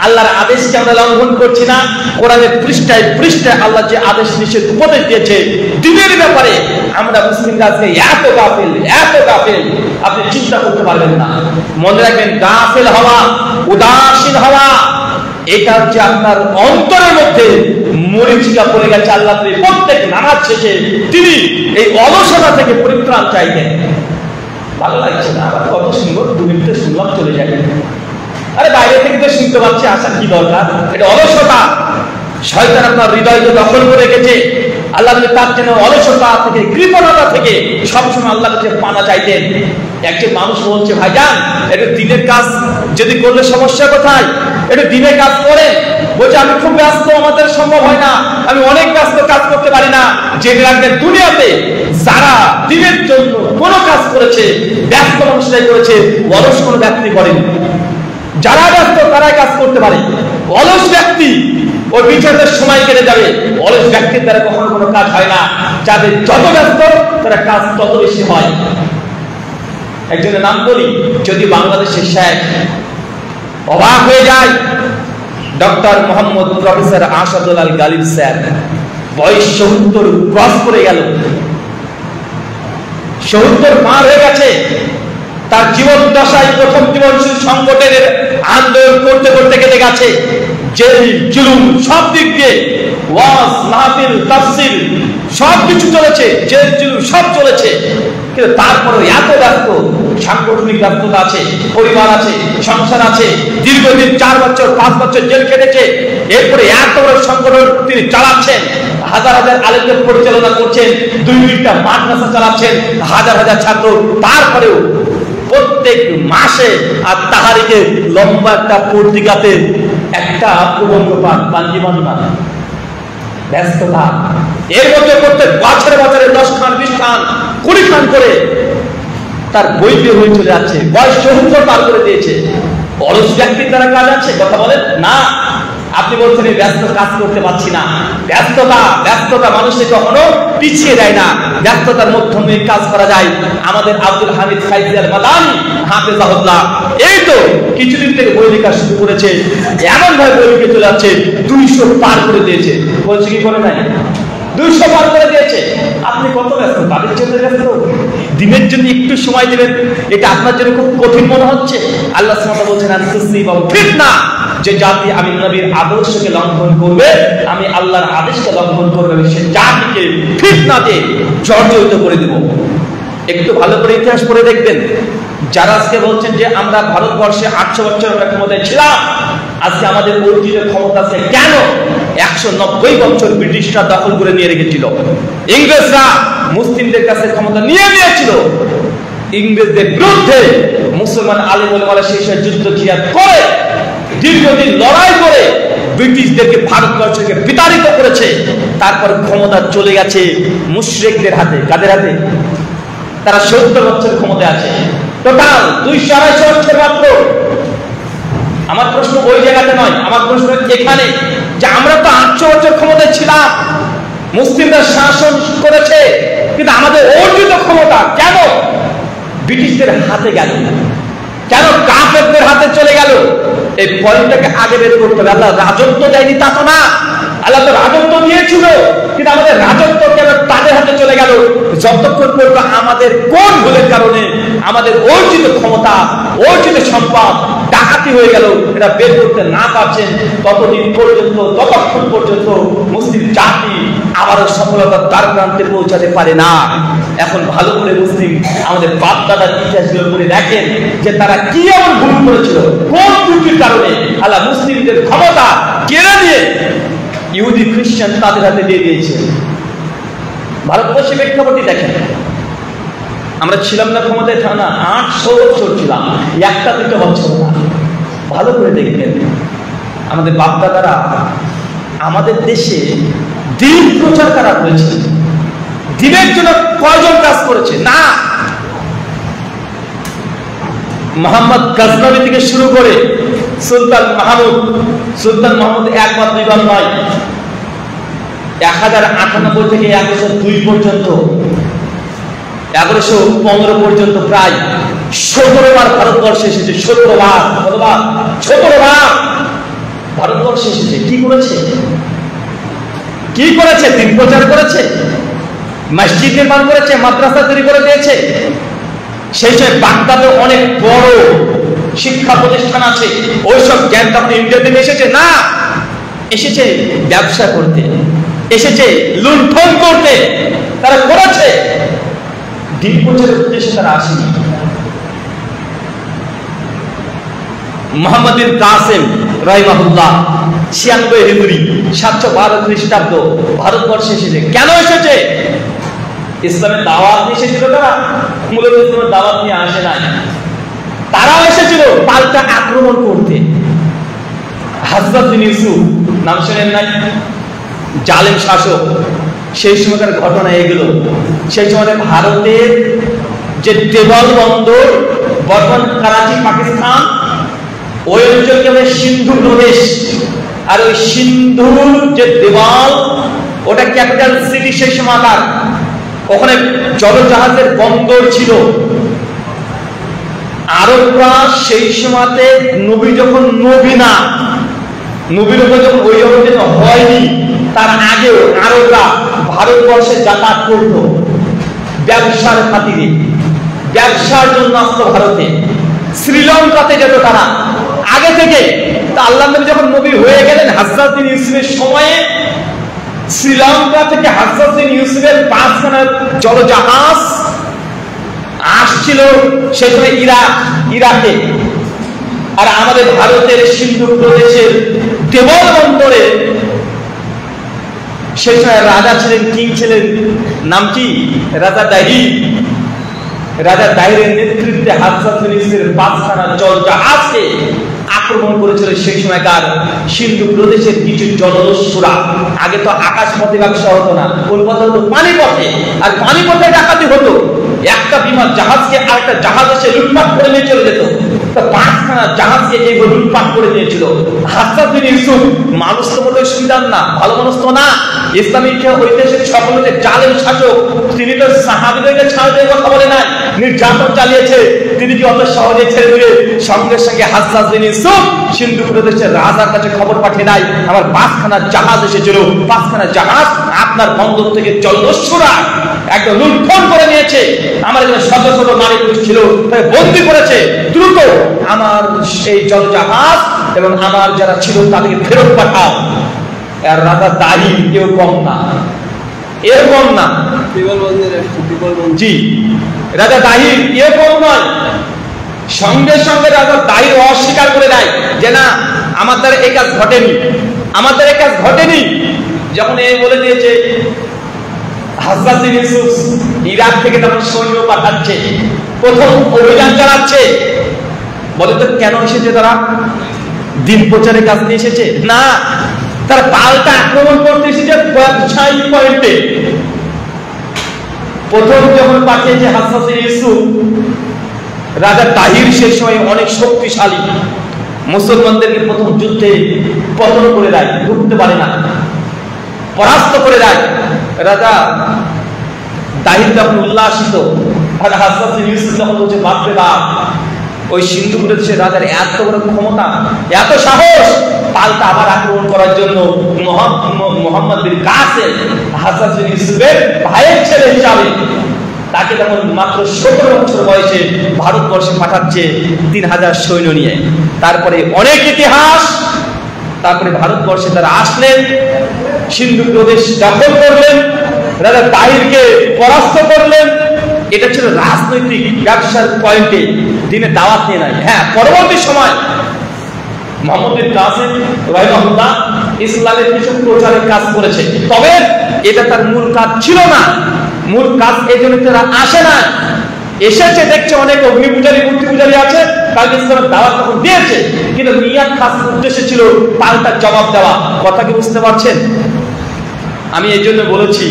আল্লাহর আদেশকে আমরা লঙ্ঘন করছি না। কোরআনের পৃষ্ঠায় পৃষ্ঠায় আল্লাহ যে আদেশ নিষেধ উপদেশ দিয়েছে দিনের ব্যাপারে, আমরা মুসলিমরা আজকে এত গাফেল, এত গাফেল, আপনি চিন্তা করতে পারবেন না। মনে রাখবেন, গাফেল হওয়া, উদাসীন হওয়া এটা হচ্ছে আপনার অন্তরের মধ্যে মরিচিকা পড়ে গেছে। আল্লাহ প্রত্যেক নামাজ শেষে তিনি এই অলসতা থেকে পরিত্রাণ চাইতেন। ভালো লাগছে না, আবার কত সুন্দর 2 মিনিটে শুনলাম চলে যায়। আরে বাইরে থেকে তো শুনতে পাচ্ছি, আসার কি দরকার? এটা অলসতা। শয়তান আপনার হৃদয়কে দখল করে রেখেছে। আল্লাহ তার জন্য অলসতা থেকে, কৃপণতা থেকে সবসময় আল্লাহ কাছে পানা চাইতেন। একজন মানুষ বলছে, ভাইজান এটা দিনের কাজ যদি করলে সমস্যা কোথায়? এটা দিনের কাজ করে। বলছে আমি খুব ব্যস্ত, আমাদের সম্ভব হয় না, আমি অনেক ব্যস্ত, কাজ করতে পারি না। জেনে রাখবেন দুনিয়াতে যারা দিনের জন্য কোনো কাজ করেছে, ব্যস্ত মানুষরাই করেছে, অলস কোনো ব্যক্তি করেনি। যারা ব্যস্ত তারাই কাজ করতে পারে। অলস ব্যক্তি ওই বিচারের সময় কেটে যাবে। অলস ব্যক্তির দ্বারা কখনো কোনো কাজ হয় না। যাদের যত ব্যস্ত তারা কাজ তত বেশি হয়। একজনের নাম বলি, যদি বাংলাদেশের শেখ, অবাক হয়ে যায়। ডক্টর মোহাম্মদ প্রফেসর আসাদুল আল গালিব স্যার, বয়স ৭০ ক্রস করে গেল, ৭০ পার হয়ে গেছে। তার জীবন দশায় প্রথম জীবন সংগঠনের আন্দোলন করতে করতে কেটে গেছে। জেল জুলুম সব দিক দিয়ে, ওয়াজ মাহফিল তাফসীর সবকিছু চলেছে, জেল জুলুম সব চলেছে। কিন্তু তারপরে এত ব্যস্ত, সাংগঠনিক ব্যস্ততা আছে, পরিবার আছে, সংসার আছে। দীর্ঘদিন 4 বছর 5 বছর জেল কেটেছে। এরপরে এত বড় সংগঠন তিনি চালাচ্ছেন, হাজার হাজার আলেমদের পরিচালনা করছেন, 2-3টা মাদ্রাসা চালাচ্ছেন, হাজার হাজার ছাত্র। তারপরেও প্রত্যেক মাসে আর তাহারিকে লম্বা একটা পত্রিকাতে একটা প্রবন্ধ পাঠ, বাঞ্জিবানি পাঠ। ব্যস্ততা এর মধ্যে প্রত্যেক বছরে বছরে 10 খান 20 খান 20 খান করে তার বই বের হয়ে চলে যাচ্ছে। বয়স ৭০ পার করে দিয়েছে। অলস ব্যক্তির দ্বারা কাজ আছে? কথা বলেন না। আপনি বলছেন ব্যস্ত, কাজ করতে পারছি না। ব্যস্ততা মানুষকে কখনো পিছিয়ে দেয় না। ব্যস্ততার মাধ্যমে কাজ করা যায়। আমাদের আব্দুল হামিদ ফাইজি আল মাদানী হাফেজাহুল্লাহ এই তো কিছুদিন থেকে বই লেখা শুরু করেছে। এমন ভাবে বই লিখে চলে যাচ্ছে, 200 পার করে দিয়েছে। বলছে কি করে নাই, 200 পার করে দিয়েছে। আপনি কত ব্যস্ত? তাদের জন্য ব্যস্ত। দিনের জন্য একটু সময় দিবেন, এটা আপনার জন্য খুব কঠিন মনে হচ্ছে। আল্লাহ সুবহানাহু ওয়া তাআলা বলছেন, আনতুসিবাম ফিতনা, যে জাতি আমি নবীর আদর্শকে লঙ্ঘন করবে, আমি আল্লাহর আদেশকে লঙ্ঘন করবে, সে জাতিকে ফিতনাতে জর্জরিত করে দেব। একটু ভালো করে ইতিহাস পড়ে দেখবেন। যারা আজকে বলছেন যে আমরা ভারতবর্ষে 800 বছর আমরা ক্ষমতায় ছিলাম, আজকে আমাদের অর্জিত ক্ষমতা আছে কেন? 190 বছর ব্রিটিশরা দখল করে নিয়ে রেখেছিল। ইংরেজরা মুসলিমদের কাছে ক্ষমতা নিয়ে নিয়েছিল। ইংরেজদের বিরুদ্ধে মুসলমান আলেম ওলামারা সেই যুদ্ধ জিহাদ করে, দীর্ঘদিন লড়াই করে ব্রিটিশদেরকে ভারতবর্ষকে বিতাড়িত করেছে। তারপর ক্ষমতা চলে গেছে মুশরিকদের হাতে। কাদের হাতে? তারা 70 বছর ক্ষমতায় আছে। টোটাল 200-250 বছর মাত্র। আমার প্রশ্ন ওই জায়গাতে নয়, আমার প্রশ্ন এখানে যে আমরা তো 800 বছর ক্ষমতায় ছিলাম, মুসলিমরা শাসন করেছে, কিন্তু আমাদের অর্জিত ক্ষমতা কেন ব্রিটিশদের হাতে গেল? কেন কাফেরদের হাতে চলে গেল? এই পয়েন্টটাকে আগে বের করতে হবে। আল্লাহ রাজত্ব দেয়নি তা তো না, আল্লাহ তো রাজত্ব দিয়েছিল, কিন্তু আমাদের রাজত্ব কেন তাদের হাতে চলে গেল? যতক্ষণ পর্যন্ত আমাদের কোন ভুলের কারণে আমাদের অর্জিত ক্ষমতা, অর্জিত সম্পদ ডাকাতি হয়ে গেল, এটা বের করতে না পারছেন, ততক্ষণ পর্যন্ত মুসলিম জাতি আবারও সফলতার দ্বারপ্রান্তে পৌঁছাতে পারে না। এখন ভালো করে মুসলিম আমাদের বাপ দাদার ইতিহাসগুলো করে দেখেন যে তারা কি এমন ভুল করেছিল, কোন ত্রুটির কারণে আল্লাহ মুসলিমদের ক্ষমতা কেড়ে নিয়ে ইহুদি খ্রিস্টান তাদের হাতে দিয়ে দিয়েছে। ভারতবর্ষে প্রেক্ষাপটই দেখেন, আমরা ছিলাম না ক্ষমতায় না 800 বছর ছিলাম, 1-2 বছর না। ভালো করে দেখবেন আমাদের বাপ দাদারা আমাদের দেশে দিন প্রচার করা হয়েছে। দিনের জন্য কয়জন কাজ করেছে? না, মোহাম্মদ গজনবী থেকে শুরু করে সুলতান মাহমুদ একবার 2বার নয়, 1098 থেকে 1102 পর্যন্ত, 1115 পর্যন্ত প্রায় 17 বার ভারতবর্ষে এসেছে। 17 বার ভারতবর্ষে এসেছে। কি করেছে? দিন প্রচার করেছে, মসজিদ নির্মাণ করেছে, মাদ্রাসা তৈরি করে দিয়েছে। সেই সময় বাগদাদে অনেক বড় শিক্ষা প্রতিষ্ঠান আছে, ওইসব জ্ঞান আপনি ইন্ডিয়া থেকে এসেছে না, এসেছে ব্যবসা করতে, এসেছে লুণ্ঠন করতে। তারা করেছে, দিন প্রচারের উদ্দেশ্যে তারা আসেনি। মুহাম্মদ বিন কাসেম রাহিমাহুল্লাহ 96 হিজরি 712 খ্রিস্টাব্দ ভারতবর্ষে এসেছে। কেন এসেছে? ইসলামের দাওয়াত নিয়ে এসেছিল তারা, মূলত ইসলামের দাওয়াত নিয়ে আসে নাই। তারাও এসেছিল পাল্টা আক্রমণ করতে। হযরত বিন ইউসুফ নাম শুনেন নাই? জালেম শাসক, সেই সময়কার ঘটনা এগুলো। সেই সময় ভারতের যে দেওয়াল বন্দর, বর্তমান করাচি পাকিস্তান, ওই অঞ্চলকে বলে সিন্ধু প্রদেশ। আর ওই সিন্ধুর যে দেওয়াল, ওটা ক্যাপিটাল সিটি সেই সময়কার। ওখানে জলজাহাজের বন্দর ছিল। আরবরা সেই সময়তে নবী যখন নবী না, নবীর উপর যখন ওই অবস্থিত হয়নি, তার আগেও আরবরা ভারতবর্ষে যাতায়াত করত ব্যবসার খাতিরে, ব্যবসার জন্য আসতো ভারতে। শ্রীলঙ্কাতে যেত তারা আগে থেকে। তা আল্লাহ নবী যখন নবী হয়ে গেলেন হযরত বিন ইউসুফের সময়ে, শ্রীলঙ্কা থেকে হযরত বিন ইউসুফের 5খানা জলজাহাজ আসছিল সেই সময় ইরাকে। আর আমাদের ভারতের সিন্ধু প্রদেশের দেওয়াল বন্দরে সেই সময় রাজা ছিলেন, কিং ছিলেন, নাম কি? রাজা দাহির। রাজা দাহিরের নেতৃত্বে হযরত বিন ইউসুফের 5খানা জলজাহাজকে আক্রমণ করেছিল সেই সময়কার সিন্ধু প্রদেশের কিছু জলদস্যুরা। আগে তো আকাশ পথে ব্যবসা হতো না, কোন পথে হতো? পানি পথে। আর পানি পথে ডাকাতি হতো। একটা বিমান জাহাজকে আরেকটা জাহাজ এসে লুটপাট করে নিয়ে চলে যেত। তো 5খানা জাহাজকে এইভাবে লুটপাট করে নিয়েছিল। হযরত বিন ইউসুফ মানুষ তো মতো সুবিধার না, ভালো মানুষ তো না। ইসলামিক ঐতিহাসিক সকলের জালেম শাসক, তিনি তো সাহাবীদেরকে ছাড় দিয়ে কথা বলে নাই, নির্যাতন চালিয়েছে। তিনি কি অত সহজে ছেড়ে দিবে? সঙ্গে সঙ্গে হযরত বিন ইউসুফ সিন্ধু প্রদেশের রাজার কাছে খবর পাঠিয়ে দেয়, আমার 5খানা জাহাজ এসেছিল, 5খানা জাহাজ আপনার বন্দর থেকে জলদস্যুরা একদম লুণ্ঠন করে নিয়েছে। আমার এখানে শত শত নারী পুরুষ ছিল, তাই বন্দী করেছে। দ্রুত আমার সেই জলজাহাজ এবং আমার যারা ছিল তাদেরকে ফেরত পাঠাও। আর রাজা দাহির কেউ কম না, এর কম না। জি, রাজা দাহির কেউ কম নয়। সঙ্গে সঙ্গে রাজা দাহির অস্বীকার করে দেয় যে না, আমার দ্বারা এই কাজ ঘটেনি, আমার দ্বারা এই কাজ ঘটেনি। যখন এই বলে দিয়েছে, হযরত বিন ইউসুফ ইরাক থেকে তখন সৈন্য পাঠাচ্ছে, প্রথম অভিযান চালাচ্ছে। বলে তো কেন এসেছে তারা? দিন প্রচারের কাজ নিয়ে এসেছে না, তারা পাল্টা আক্রমণ করতে এসেছে ব্যবসায়ী পয়েন্টে। প্রথম যখন পাঠিয়েছে হযরত বিন ইউসুফ, রাজা দাহির সেই সময় অনেক শক্তিশালী, মুসলমানদেরকে প্রথম যুদ্ধে পতন করে দেয়, ঢুকতে পারে না, পরাস্ত করে দেয়। রাজা দাহির যখন উল্লাসিত, আর হযরত বিন ইউসুফ যখন বলছে বাপরে বাপ, ওই সিন্ধু প্রদেশের রাজার এত বড় ক্ষমতা, এত সাহস, পাল্টা আবার আক্রমণ করার জন্য মুহাম্মদ বিন কাসেম হযরত বিন ইউসুফের ভাইয়ের ছেলে হিসাবে তাকে তখন মাত্র 17 বছর বয়সে ভারতবর্ষে পাঠাচ্ছে 3000 সৈন্য নিয়ে। তারপরে অনেক ইতিহাস। তারপরে ভারতবর্ষে তারা আসলেন, সিন্ধু প্রদেশ দখল করলেন, রাজা দাহিরকে পরাস্ত করলেন। এটা ছিল রাজনৈতিক ব্যবসার পয়েন্টে, দিনে দাওয়াত নিয়ে নাই। হ্যাঁ, পরবর্তী সময় মুহাম্মদ বিন কাসেম রাহিমাহুল্লাহ ইসলামের কিছু প্রচারের কাজ করেছে, তবে এটা তার মূল কাজ ছিল না। মূল কাজ এই জন্য তারা আসে না, এসেছে দেখছে অনেক অগ্নি পূজারী, মূর্তি পূজারী আছে, তাকে ইসলামের দাওয়াত তখন দিয়েছে, কিন্তু নিয়াত খাস উদ্দেশ্য ছিল পাল্টা জবাব দেওয়া। কথা কি বুঝতে পারছেন? আমি এই জন্য বলেছি,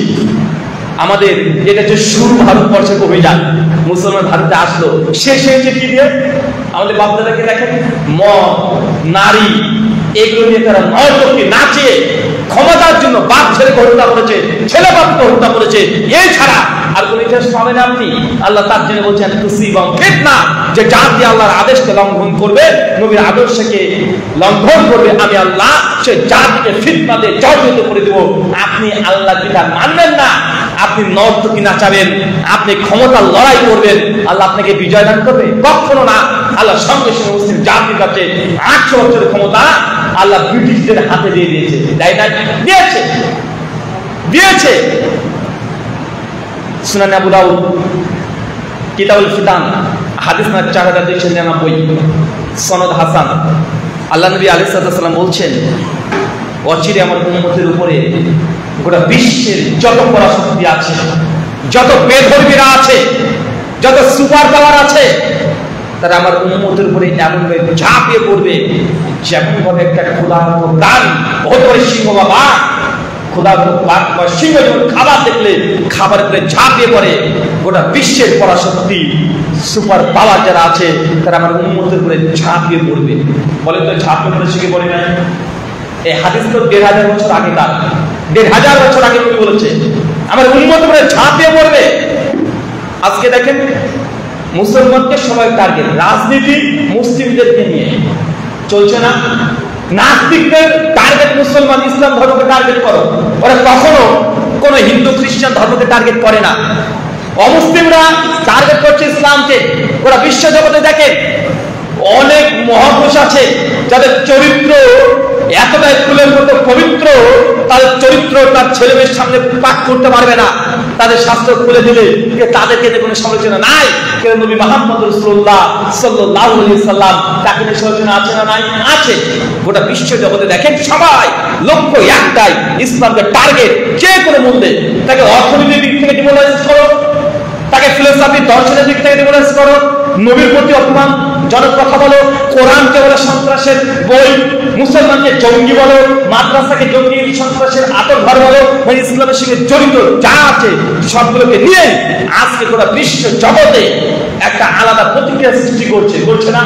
আমাদের এটা যে শুরু ভারতবর্ষের অভিযান, মুসলমান ভারতে আসলো, শেষ হয়েছে কি দিয়ে? আমাদের বাপদাদাকে দেখেন, মদ, নারী, এগুলো নিয়ে তারা নর্তকী নাচে ক্ষমতার জন্য বাপ ছেলেকে হত্যা করেছে, ছেলে বাপকে হত্যা করেছে। এই ছাড়া আর কোন ইতিহাস পাবেন আপনি? আল্লাহ তার জন্য বলছেন তুসিবাহুম ফিতনা, যে জাতি আল্লাহর আদেশকে লঙ্ঘন করবে, নবীর আদর্শকে লঙ্ঘন করবে, আমি আল্লাহ সে জাতিকে ফিতনাতে জর্জরিত করে দেব। আপনি আল্লাহ বিধান মানবেন না, আপনি নর্তকী নাচাবেন, আপনি ক্ষমতার লড়াই করবেন, আল্লাহ আপনাকে বিজয় দান করবে? কখনো না। আল্লাহ সঙ্গে সঙ্গে মুসলিম জাতির কাছে 800 বছরের ক্ষমতা আল্লাহ ব্রিটিশদের হাতে দিয়ে দিয়েছে। তাই না? দিয়েছে। সুনান আবু দাউদ কিতাবুল ফিতান হাদিস নাম্বার 4299, সনদ হাসান। আল্লাহ নবী আলাইহিস সালাম বলছেন, অচিরে আমার উম্মতের উপরে গোটা বিশ্বের যত পরাশক্তি আছে, যত বেধর্মীরা আছে, যত সুপার পাওয়ার আছে, তারা আমার উম্মতের উপরে এমন ভাবে ঝাঁপিয়ে পড়বে যেমন ভাবে একটা ক্ষুধার্ত প্রাণ, বহুত বড় সিংহ বাবা, ক্ষুধার্ত সিংহ যখন খাবার দেখলে খাবারের উপরে ঝাঁপিয়ে পড়ে, গোটা বিশ্বের পরাশক্তি সুপার পাওয়ার যারা আছে তারা আমার উম্মতের উপরে ঝাঁপিয়ে পড়বে। বলে তো ঝাঁপিয়ে পড়ে শিখে পড়ে নাই? এই হাদিস তো 1500 বছর আগে, তার 1500 বছর আগে তুমি বলেছে আমার উম্মত উপরে ঝাঁপিয়ে পড়বে। আজকে দেখেন মুসলমানকে সবাই টার্গেট, রাজনীতি মুসলিমদেরকে নিয়ে চলছে না। নাস্তিকদের টার্গেট মুসলমান, ইসলাম ধর্মকে টার্গেট করো। ওরা কখনো কোন হিন্দু খ্রিস্টান ধর্মকে টার্গেট করে না। অমুসলিমরা টার্গেট করছে ইসলামকে। ওরা বিশ্ব জগতে দেখে অনেক মহাপুরুষ আছে যাদের চরিত্র এতটাই ফুলের মতো পবিত্র, তাদের চরিত্র তার ছেলে মেয়ের সামনে পাঠ করতে পারবে না। তাদের শাস্ত্র খুলে দিলে তাদেরকে কোনো সমালোচনা নাই। কেন নবী মুহাম্মদ রাসূলুল্লাহ সাল্লাল্লাহু আলাইহি সাল্লাম তাকে নিয়ে সমালোচনা আছে না? নাই, আছে। গোটা বিশ্ব জগতে দেখেন সবাই লক্ষ্য একটাই, ইসলামকে টার্গেট যে কোনো মূল্যে। তাকে অর্থনৈতিক দিক থেকে ডিমোনালাইজ করো, তাকে ফিলোসফি দর্শনের দিক থেকে ডিমোনালাইজ করো, নবীর প্রতি অপমান জনক কথা বলো, কোরআনকে বলে সন্ত্রাসের বই, মুসলমানকে জঙ্গি বলো, মাদ্রাসাকে জঙ্গি সন্ত্রাসের আতর ঘর বলো, মানে ইসলামের সঙ্গে জড়িত যা আছে সবগুলোকে নিয়ে আজকে গোটা বিশ্ব জগতে একটা আলাদা প্রতিক্রিয়া সৃষ্টি করছে না?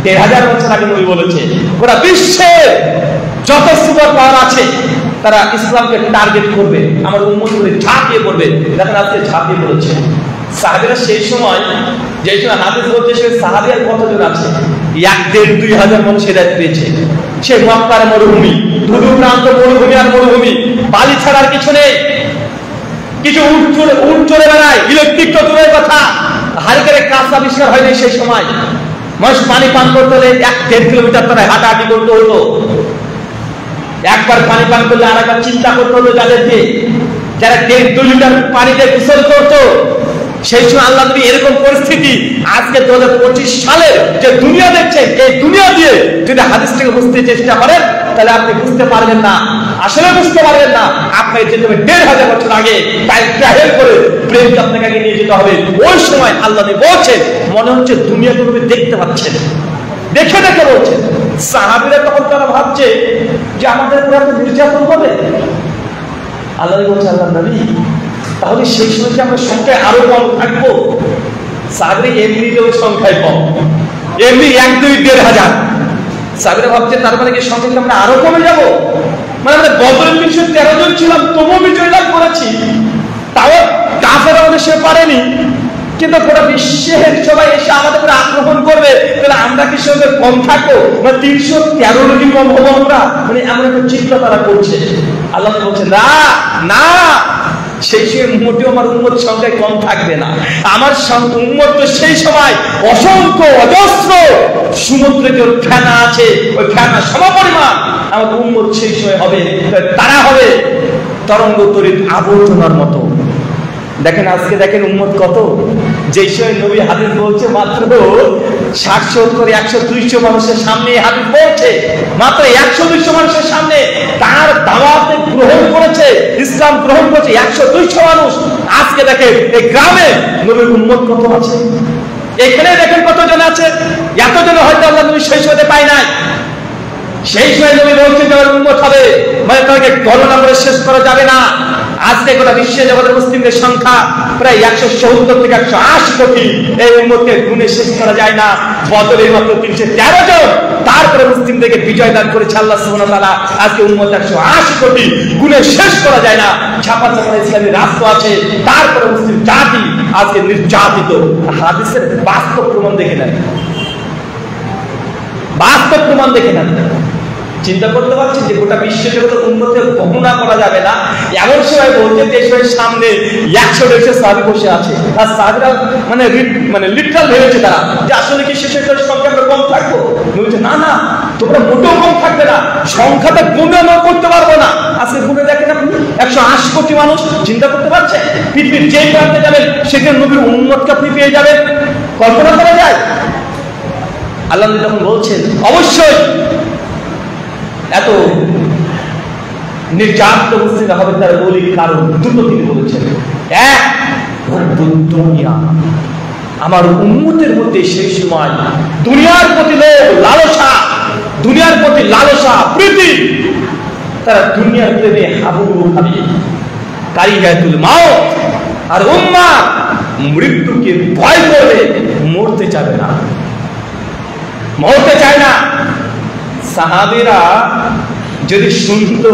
1500 বছর আগে নবী বলেছে গোটা বিশ্বের যত সুপার পাওয়ার আছে তারা ইসলামকে টার্গেট করবে, আমার উম্মত করে ঝাঁপিয়ে পড়বে। দেখেন আজকে ঝাঁপিয়ে পড়েছে। সাহাবীরা সেই সময় যে সময় হাদিস বলছে সেই সাহাবীর কতজন আছে? 1-1.5-2 মানুষ হেদায়েত পেয়েছে। সেই মক্কার মরুভূমি, ধুধু প্রান্ত মরুভূমি, আর মরুভূমি, বালি ছাড়ার কিছু নেই। কিছু উট চলে বেড়ায়, ইলেকট্রিক তো দূরের কথা, হারিকেনের কাজ আবিষ্কার হয়নি সেই সময়। মানুষ পানি পান করতে হলে 1-1.5 কিলোমিটার তারা হাঁটাহাঁটি করতে হতো। একবার পানি পান করলে আর একবার চিন্তা করতে হতো যাদেরকে, যারা 1.5-2 লিটার পানিতে গোসল করতো। সেই সময় আল্লাহ নবী এরকম পরিস্থিতি। আজকে 2025 সালের যে দুনিয়া দেখছেন, এই দুনিয়া দিয়ে যদি হাদিসটাকে বুঝতে চেষ্টা করেন তাহলে আপনি বুঝতে পারবেন না, আসলে বুঝতে পারবেন না। আপনাকে যেতে হবে 1500 বছর আগে, টাইম ট্রাভেল করে ব্রেনকে আপনাকে আগে নিয়ে যেতে হবে। ওই সময় আল্লাহ নবী বলছেন মনে হচ্ছে দুনিয়াকে নবী দেখতে পাচ্ছেন, দেখে দেখে বলছেন। সাহাবীরা তখন তারা ভাবছে যে আমাদের উপর এত নির্যাতন হবে। আল্লাহ বলছে আল্লাহ নবী তাহলে সেই সময় কি আমরা সংখ্যায় আরো কম থাকবো? সাহাবীরা এমনিতেও সংখ্যায় কম, এমনি 1-2-1.5 সাহাবীরা ভাবছে তার মানে কি সংখ্যায় আমরা আরো কমে যাবো? মানে আমরা বদরের 313 জন ছিলাম, তবুও বিজয় লাভ করেছি। তাও কাফের আমাদের সে পারেনি, কিন্তু গোটা বিশ্বের সবাই এসে আমাদের উপরে আক্রমণ করবে, তাহলে আমরা কি সঙ্গে কম থাকবো? মানে 313 লোকই কম হবো আমরা? মানে এমন একটা চিন্তা তারা করছে। আল্লাহ বলছে না না, সেই সময় মোটেও আমার উম্মত সংখ্যায় কম থাকবে না। আমার উম্মত তো সেই সময় অসংখ্য অজস্র সমুদ্রে যে ফেনা আছে, ওই ফেনা সমপরিমাণ আমার উম্মত সেই সময় হবে। তারা হবে তরঙ্গ তড়িৎ আবর্জনার মতো। দেখেন আজকে দেখেন উম্মত কত। যে সময় নবী হাদিস বলছে মাত্র 60-70-100-200 মানুষের সামনে হাদিস বলছে, মাত্র 100-200 মানুষের সামনে তার দাওয়াতে গ্রহণ করেছে, ইসলাম গ্রহণ করেছে 100-200 মানুষ। আজকে দেখেন এই গ্রামে নবীর উম্মত কত আছে, এখানে দেখেন কতজন আছে। এতজন হয়তো আল্লাহ নবী সেই সময় পায় নাই। সেই সময় নবী বলছে যে উম্মত হবে, মানে তাকে গণনা করে শেষ করা যাবে না। আজকে গোটা বিশ্বে জগতের মুসলিমদের সংখ্যা প্রায় 170-180 কোটি। এই উম্মতকে গুণে শেষ করা যায় না। বদলে মাত্র 313 জন, তারপরে মুসলিমদেরকে বিজয় দান করেছে আল্লাহ সুবহানাহু ওয়া তাআলা। আজকে উম্মত 180 কোটি, গুণে শেষ করা যায় না। ছাপা ইসলামী রাষ্ট্র আছে, তারপরে মুসলিম জাতি আজকে নির্যাতিত। হাদিসের বাস্তব প্রমাণ দেখে নেন, বাস্তব প্রমাণ দেখে নেন। চিন্তা করতে পারছেন যে গোটা বিশ্ব জগতের উন্নতির বর্ণনা করা যাবে না, এমন সময় বলছে দেশের সামনে 100-150 সাহাবী বসে আছে, আর সাহাবীরা মানে লিটারাল ভেবেছে তারা যে আসলে কি শেষের সংখ্যা আমরা কম থাকবো। বলছে না না, তোমরা মোটেও কম থাকবে না, সংখ্যাটা গুণে করতে পারবো না। আজকে গুণে দেখেন আপনি 180 কোটি মানুষ, চিন্তা করতে পারছেন পৃথিবীর যে প্রান্তে যাবেন সেখানে নবীর উম্মতকে আপনি পেয়ে যাবেন, কল্পনা করা যায়? আল্লাহ যখন বলছেন অবশ্যই এত নির্যাতিত মুসলিমরা হবে তার মৌলিক কারণ দুটো তিনি বলেছেন। এক, দুনিয়া। আমার উম্মতের মধ্যে সেই সময় দুনিয়ার প্রতি লোভ লালসা, দুনিয়ার প্রতি লালসা প্রীতি, তারা দুনিয়ার প্রেমে হাবুডুবু খাবে। কারিহাতুল মাউত, আর উম্মাহ মৃত্যুকে ভয় করে মরতে চাবে না, মরতে চায় না। সাহাবীরা যদি শুনত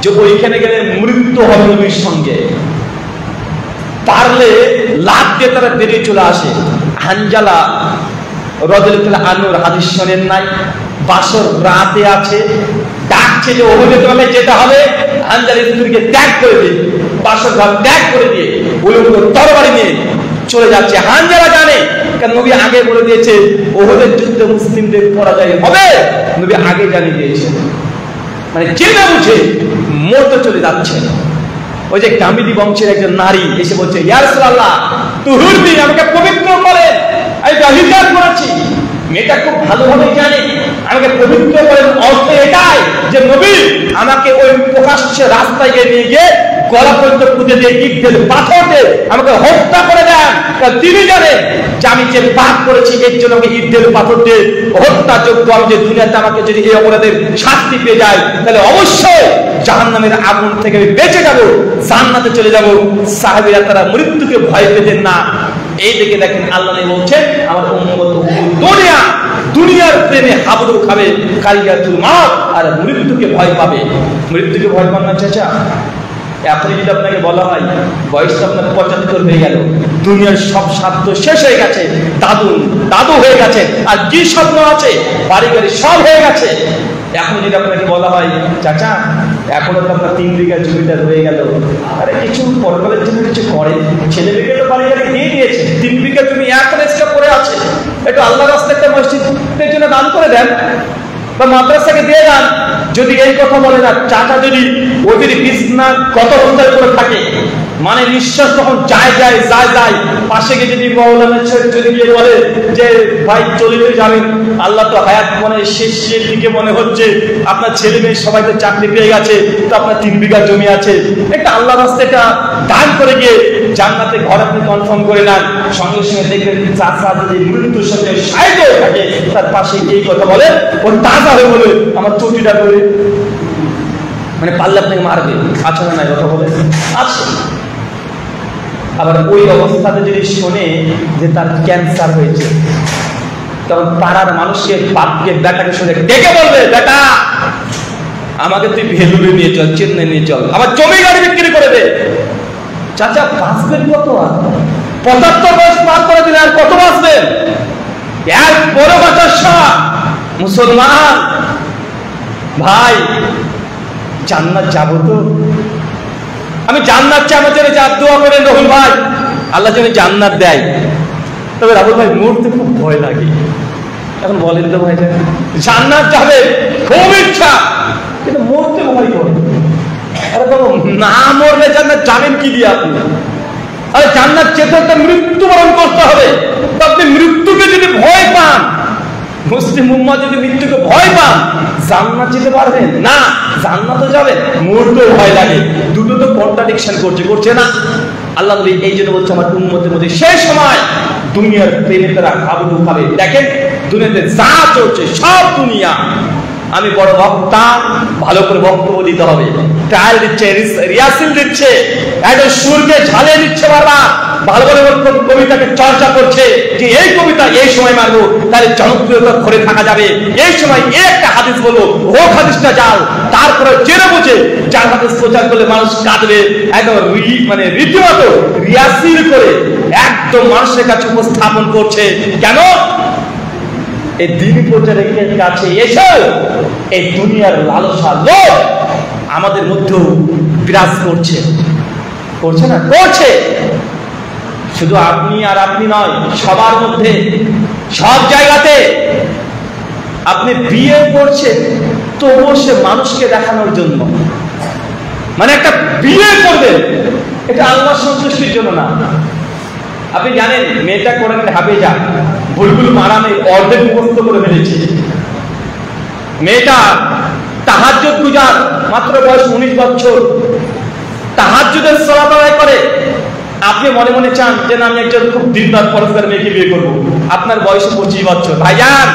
যে ওইখানে গেলে মৃত্যু হবে নবীর সঙ্গে, পারলে লাভ দিয়ে তারা বেরিয়ে চলে আসে। হানজালা রাদিয়াল্লাহু আনহুর হাদিস শোনেন নাই? বাসর রাতে আছে, ডাকছে যে ওহুদে তোমাকে যেতে হবে, হানজালা স্ত্রীকে ত্যাগ করে দিয়ে, বাসর ঘর ত্যাগ করে দিয়ে ওই তরবারি নিয়ে চলে যাচ্ছে। হানজালা জানে, কারণ নবী আগে বলে দিয়েছে ওহুদের যুদ্ধে মুসলিমদের পরাজয় হবে, নবী আগে জানিয়ে দিয়েছে, মানে জেনে বুঝে মরতে চলে যাচ্ছে। ওই যে কামিনী বংশের একজন নারী এসে বলছে, ইয়া রাসূলুল্লাহ তুহুরনি, আমাকে পবিত্র করেন, আমি হিজাব করেছি। মেয়েটা খুব ভালোভাবে জানে আমাকে পবিত্র করেন অর্থ এটাই যে নবী আমাকে ওই প্রকাশ্যে রাস্তায় নিয়ে গিয়ে গলা পর্যন্ত পুঁতে দিয়ে ইট দিয়ে পাথর দিয়ে আমাকে হত্যা করে দেন। তিনি জানেন যে আমি যে পাপ করেছি এর জন্য আমাকে ইট দিয়ে পাথর দিয়ে হত্যাযোগ্য। আমি যে দুনিয়াতে আমাকে যদি এই অপরাধের শাস্তি পেয়ে যায় তাহলে অবশ্যই জাহান্নামের আগুন থেকে আমি বেঁচে যাব, জান্নাতে চলে যাব। সাহাবীরা তারা মৃত্যুকে ভয় পেতেন না। এই দিকে দেখেন আল্লাহ বলছেন আমার উম্মত দুনিয়া, দুনিয়ার প্রেমে হাবুডুবু খাবে, কারিহাতুল মাউত, আর মৃত্যুকে ভয় পাবে। মৃত্যুকে ভয় পান না চাচা? এখন যদি আপনাকে বলা হয় বয়সটা আপনার 75 হয়ে গেল, দুনিয়ার সব স্বার্থ শেষ হয়ে গেছে, দাদু হয়ে গেছে, আর কি স্বপ্ন আছে, বাড়ি গাড়ি সব হয়ে গেছে, এখন যদি আপনাকে বলা হয় চাচা এখনো তো আপনার 3 বিঘা জমিটা রয়ে গেল, আরে কিছু পরকালের জন্য কিছু করে, ছেলে মেয়েকে তো বাড়ি গাড়ি দিয়ে দিয়েছে, 3 বিঘা জমি এখন এক্সট্রা পড়ে আছে, একটু আল্লাহর রাস্তায় একটা মসজিদের জন্য দান করে দেন বা মাদ্রাসাকে দিয়ে দেন। যদি এই কথা বলে না চাচা, যদি ও যদি বিছনা কত অন্তর করে থাকে, মানে নিঃশ্বাস তখন যায় পাশে গিয়ে যদি মৌলানা যদি গিয়ে বলে যে ভাই চলে যাবেন, আল্লাহ তো হায়াত মনে শেষের দিকে মনে হচ্ছে, আপনার ছেলে মেয়ে সবাই তো চাকরি পেয়ে গেছে, তো আপনার 3 বিঘা জমি আছে, একটা আল্লাহ রাস্তাটা দান করে গিয়ে জান্নাতে ঘর আপনি কনফার্ম করে নেন। সঙ্গে সঙ্গে দেখবেন চাচা যদি মৃত্যুর সঙ্গে সাহিত্য হয়ে থাকে, তার পাশে এই কথা বলে ও তাজা হয়ে বলে আমার চটিটা করে, মানে পাল্লা আপনাকে মারবে, আছে না নাই কথা বলে আছে। আবার ওই অবস্থাতে যদি শোনে যে তার ক্যান্সার হয়েছে, তখন পাড়ার মানুষকে বাপকে বেটাকে শুনে ডেকে বলবে, বেটা আমাকে তুই ভেলুরে নিয়ে চল, চেন্নাই নিয়ে চল, আবার জমি গাড়ি বিক্রি করে দে। চাচা বাঁচবেন কত? আর 75 বয়স পার করে দিলে আর কত বাঁচবেন? এক বড় বাচ্চা মুসলমান ভাই, জান্নাত যাবো তো? আমি জান্নাত চাই, আমার জন্য দোয়া করেন রহুল ভাই, আল্লাহ যেন জান্নাত দেয়। তবে রাহুল ভাই মরতে খুব ভয় লাগে। এখন বলেন তো ভাই, জান্নাত যাবে খুব ইচ্ছা, কিন্তু মরতে ভয় করে। আরে বাবা, না মরলে জান্নাত যাবেন কি দিয়ে আপনি? আরে জান্নাত যেতে তো মৃত্যুবরণ করতে হবে। তো আপনি মৃত্যুকে যদি ভয় পান, মুসলিম উম্মাহ যদি মৃত্যুকে ভয় পান, জান্নাত যেতে পারবেন না? জান্নাতে যাবেন, মরতেও ভয় লাগে। দুটো তো কন্ট্রাডিকশন করছে না? আল্লাহ নবী এই জন্য বলছে আমার উম্মতের মধ্যে সেই সময় দুনিয়ার প্রেমে তারা হাবুডুবু খাবে। দেখেন দুনিয়াতে যা চলছে সব দুনিয়া, আমি বড় বক্তা, ভালো করে বক্তব্য দিতে হবে, ট্রায়াল দিচ্ছে, রিহার্সেল দিচ্ছে, একদম সুরকে ঝালিয়ে দিচ্ছে, বারবার ভালো করে কবিতাকে চর্চা করছে যে এই কবিতা এই সময় মারবো তাহলে জনপ্রিয়তা ধরে থাকা যাবে, এই সময় একটা হাদিস বলবো, ও হাদিসটা যাও, তারপরে জেনে বুঝে যার হাদিস প্রচার করলে মানুষ কাঁদবে, একদম মানে রীতিমতো রিহার্সেল করে একদম মানুষের কাছে উপস্থাপন করছে। কেন? এই দিন প্রচারের কাছে এসে এই দুনিয়ার লালসা লোভ আমাদের মধ্যেও বিরাজ করছে, করছে না? করছে। শুধু আপনি আর আপনি নয়, সবার মধ্যে, সব জায়গাতে। আপনি বিয়ে করছেন তবুও সে মানুষকে দেখানোর জন্য, মানে একটা বিয়ে করবেন এটা আল্লাহ সন্তুষ্টির জন্য না। আপনি জানেন মেয়েটা করেন হাফেজা, বুলবুল মারামে অর্ধেক মুখস্থ করে ফেলেছে। মেয়েটা তাহাজ্জুদ গুজার, মাত্র বয়স 19 বছর, তাহাজ্জুদের সালাত আদায় করে। আপনি মনে মনে চান যে না আমি একজন খুব দিনদার পরস্পর মেয়েকে বিয়ে করবো, আপনার বয়স 25 বছর। ভাইজান,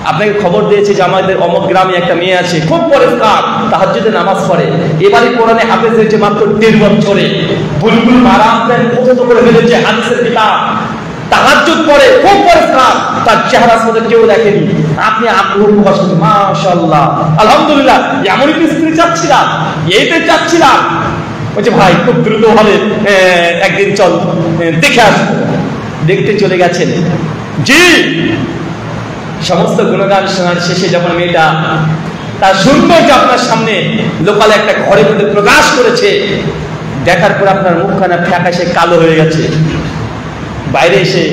আপনাকে খবর দিয়েছে যে আমাদের অমক গ্রামে একটা মেয়ে আছে, খুব পরিষ্কার, তাহাজ্জুদে নামাজ পড়ে, এবারে কোরআনে হাফেজ হয়েছে মাত্র 13 বছরে, বুলবুল মারাম মুখস্থ করে ফেলেছে হাদিসের কিতাব, তাহাজ্জুদ পড়ে, খুব পরিষ্কার, তার চেহারা সাথে কেউ দেখেনি। আপনি আগ্রহ প্রকাশ করছেন, মাশাআল্লাহ, আলহামদুলিল্লাহ, এমনই কি স্ত্রী চাচ্ছিলাম, এইটাই চাচ্ছিলাম। বলছে ভাই খুব দ্রুত হবে, একদিন চল দেখে আসবো। দেখতে চলে গেছেন। জি, সমস্ত গুণগান শোনার শেষে যখন মেয়েটা তার সৌন্দর্য আপনার সামনে লোকালে একটা ঘরের মধ্যে প্রকাশ করেছে, দেখার পর আপনার মুখখানা ফ্যাকাশে কালো হয়ে গেছে। বাইরে এসে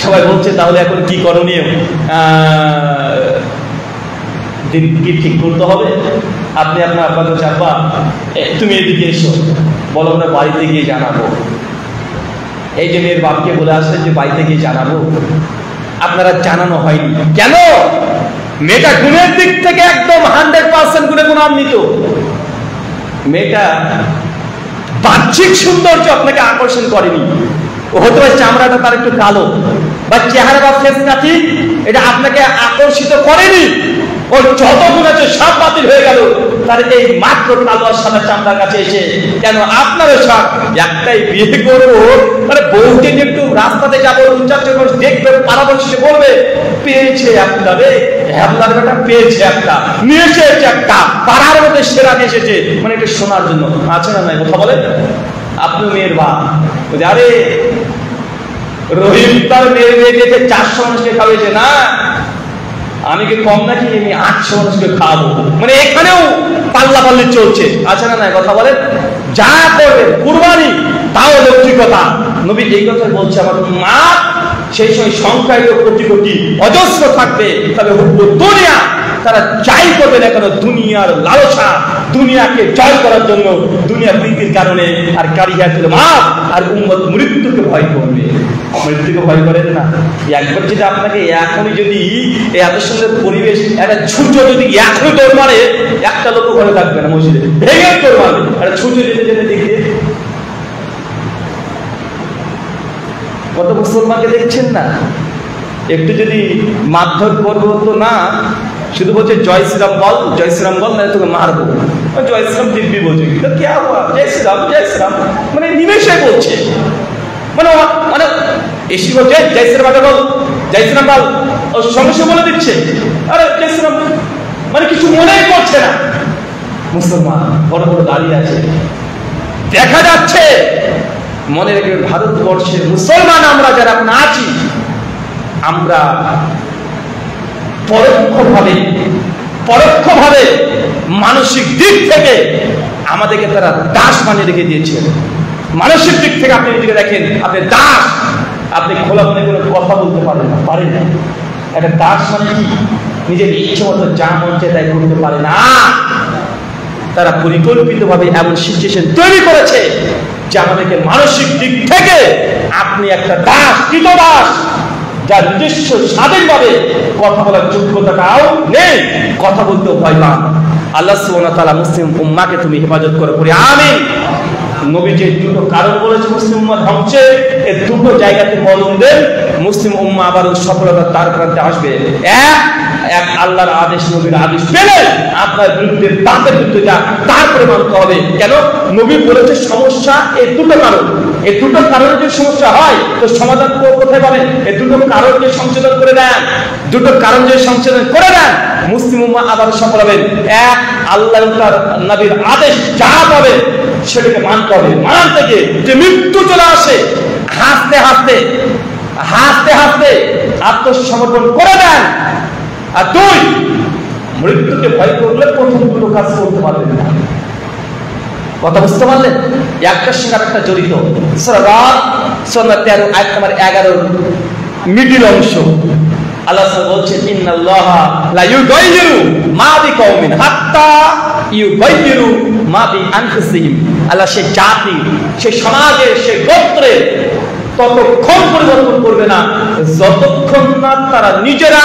সবাই বলছে তাহলে এখন কি করণীয়, দিন কি ঠিক করতে হবে? আপনি আপনার আব্বাকে চাপা, তুমি এদিকে এসো, বলো আমরা বাড়িতে গিয়ে জানাবো। এই যে মেয়ের বাপকে বলে আসলেন যে বাড়িতে গিয়ে জানাবো, আপনারা জানানো হয়নি কেন? মেয়েটা গুণের দিক থেকে একদম 100% গুণে গুণান্বিত। মেয়েটা বাহ্যিক সৌন্দর্য আপনাকে আকর্ষণ করেনি, হতে পারে চামড়াটা তার একটু কালো বা চেহারা বা ফেস কাটি, এটা আপনাকে আকর্ষিত করেনি। ওর যত গুণ আছে সব বাতিল হয়ে গেল তার এই মাত্র কালো আর সাদা চামড়ার কাছে এসে। কেন? আপনারও সব একটাই বিয়ে করবো, মানে বউকে নিয়ে একটু রাস্তাতে যাবো, দেখবে, পারামর্শে বলবে পেয়েছে একটা রে, হ্যাবলার বেটা পেয়েছে একটা, নিয়ে এসেছে একটা, পাড়ার মধ্যে সেরা নিয়ে এসেছে, মানে এটা শোনার জন্য। আছে না নাই কথা বলেন? আপনি মেয়ের বাপ, আরে রহিম তার মেয়ের মেয়েকে 400 মানুষকে খাওয়াইছে না, আমি কি কম নাকি, আমি 800 মানুষকে খাওয়াবো, মানে এখানেও পাল্লা পাল্লি চলছে। আছে না নাই কথা বলেন? যা করবে কুরবানি, তাও লৌকিকতা। নবী এই কথা বলছে, আমার মা সেই সময় সংখ্যায় কোটি কোটি অজস্র থাকবে, তবে দুনিয়া তারা যাই করবে না কেন, দুনিয়ার লালসা, দুনিয়াকে জয় করার জন্য, দুনিয়া প্রীতির কারণে, আর কারিহাতুল মাফ, আর উম্মত মৃত্যুকে ভয় করবে। মৃত্যুকে ভয় করেন না? একবার যদি আপনাকে এখনই যদি এত সুন্দর পরিবেশ, একটা সূর্য যদি এখনই দৌড় মারে, একটা লোক ঘরে থাকবে না মসজিদে, ভেঙে দৌড় মারবে। একটা সূর্য যেতে যেতে দেখে কত মুসলমানকে দেখছেন না? একটু যদি মারধর করবো তো না, শুধু বলছে জয় শ্রীরাম বল, জয় শ্রীরাম বল, না তোকে মারবো, জয় শ্রীরাম দিব্যি বলছে, কে জয় শ্রীরাম, জয় শ্রীরাম, মানে নিমেষে বলছে, মানে মানে এসি বলছে জয় শ্রীরাম বল, জয় শ্রীরাম বল, সমস্যা বলে দিচ্ছে, আরে জয় শ্রীরাম, মানে কিছু মনেই করছে না। মুসলমান বড় বড় দাঁড়িয়ে আছে, দেখা যাচ্ছে। মনে রেখে ভারতবর্ষের মুসলমান আমরা যারা এখন আছি, আমরা পরোক্ষভাবে মানসিক দিক থেকে আমাদেরকে তারা দাস বানিয়ে রেখে দিয়েছে। মানসিক দিক থেকে আপনি নিজেকে দেখেন, আপনি দাস, আপনি খোলা মনে করে কথা বলতে পারেন না। একটা দাস মানে কি? নিজের ইচ্ছে মতো যা মন চায় তাই করতে পারে না। তারা পরিকল্পিতভাবে এমন সিচুয়েশন তৈরি করেছে যে আমাদেরকে মানসিক দিক থেকে আপনি একটা দাস, কৃতদাস, যার নিজস্ব স্বাধীনভাবে কথা বলার যোগ্যতাটাও নেই, কথা বলতেও ভয় পান। আল্লাহ সুবহানাহু ওয়া তাআলা মুসলিম উম্মাহকে তুমি হেফাজত করো, পড়ি আমিন। নবী যে দুটো কারণ বলেছে মুসলিম উম্মাহ ধ্বংসে, এই দুটো জায়গাতে মলম দেন, মুসলিম উম্মাহ আবারও সফলতার তার প্রান্তে আসবে। এক আল্লাহর আদেশ, নবীর আদেশ পেলে আপনার বিরুদ্ধে তাদের বিরুদ্ধে যা তারপরে মানতে হবে। কেন? নবী বলেছে সমস্যা এই দুটো কারণ, এই দুটো কারণে যদি সমস্যা হয় তো সমাধান কোথায় পাবেন? এই দুটো কারণকে সংশোধন করে দেন, দুটো কারণ যদি সংশোধন করে দেন মুসলিম উম্মাহ আবার সফল হবেন। এক, আল্লাহ তার নবীর আদেশ যা পাবে সেটাকে মানতে হবে। মান থেকে যে মৃত্যু চলে আসে হাসতে হাসতে হাসতে হাসতে আত্মসমর্পণ করে দেন। আর দুই, মৃত্যুকে ভয় করলে প্রথম দুটো কাজ করতে পারবেন না। কথা বুঝতে পারলেন? একটার সঙ্গে আরেকটা জড়িত। সূরা রাদ সূরা 13 আয়াত নম্বর 11 মিডল অংশ আল্লাহ বলছেন ইন্নাল্লাহা লা ইউগাইয়িরু মা বিকাউমিন হাত্তা ইউগাইয়িরু মা বিআনফুসিহিম। আল্লাহ সে জাতি, সে সমাজের, সে গোত্রের ততক্ষণ পরিবর্তন করবে না যতক্ষণ না তারা নিজেরা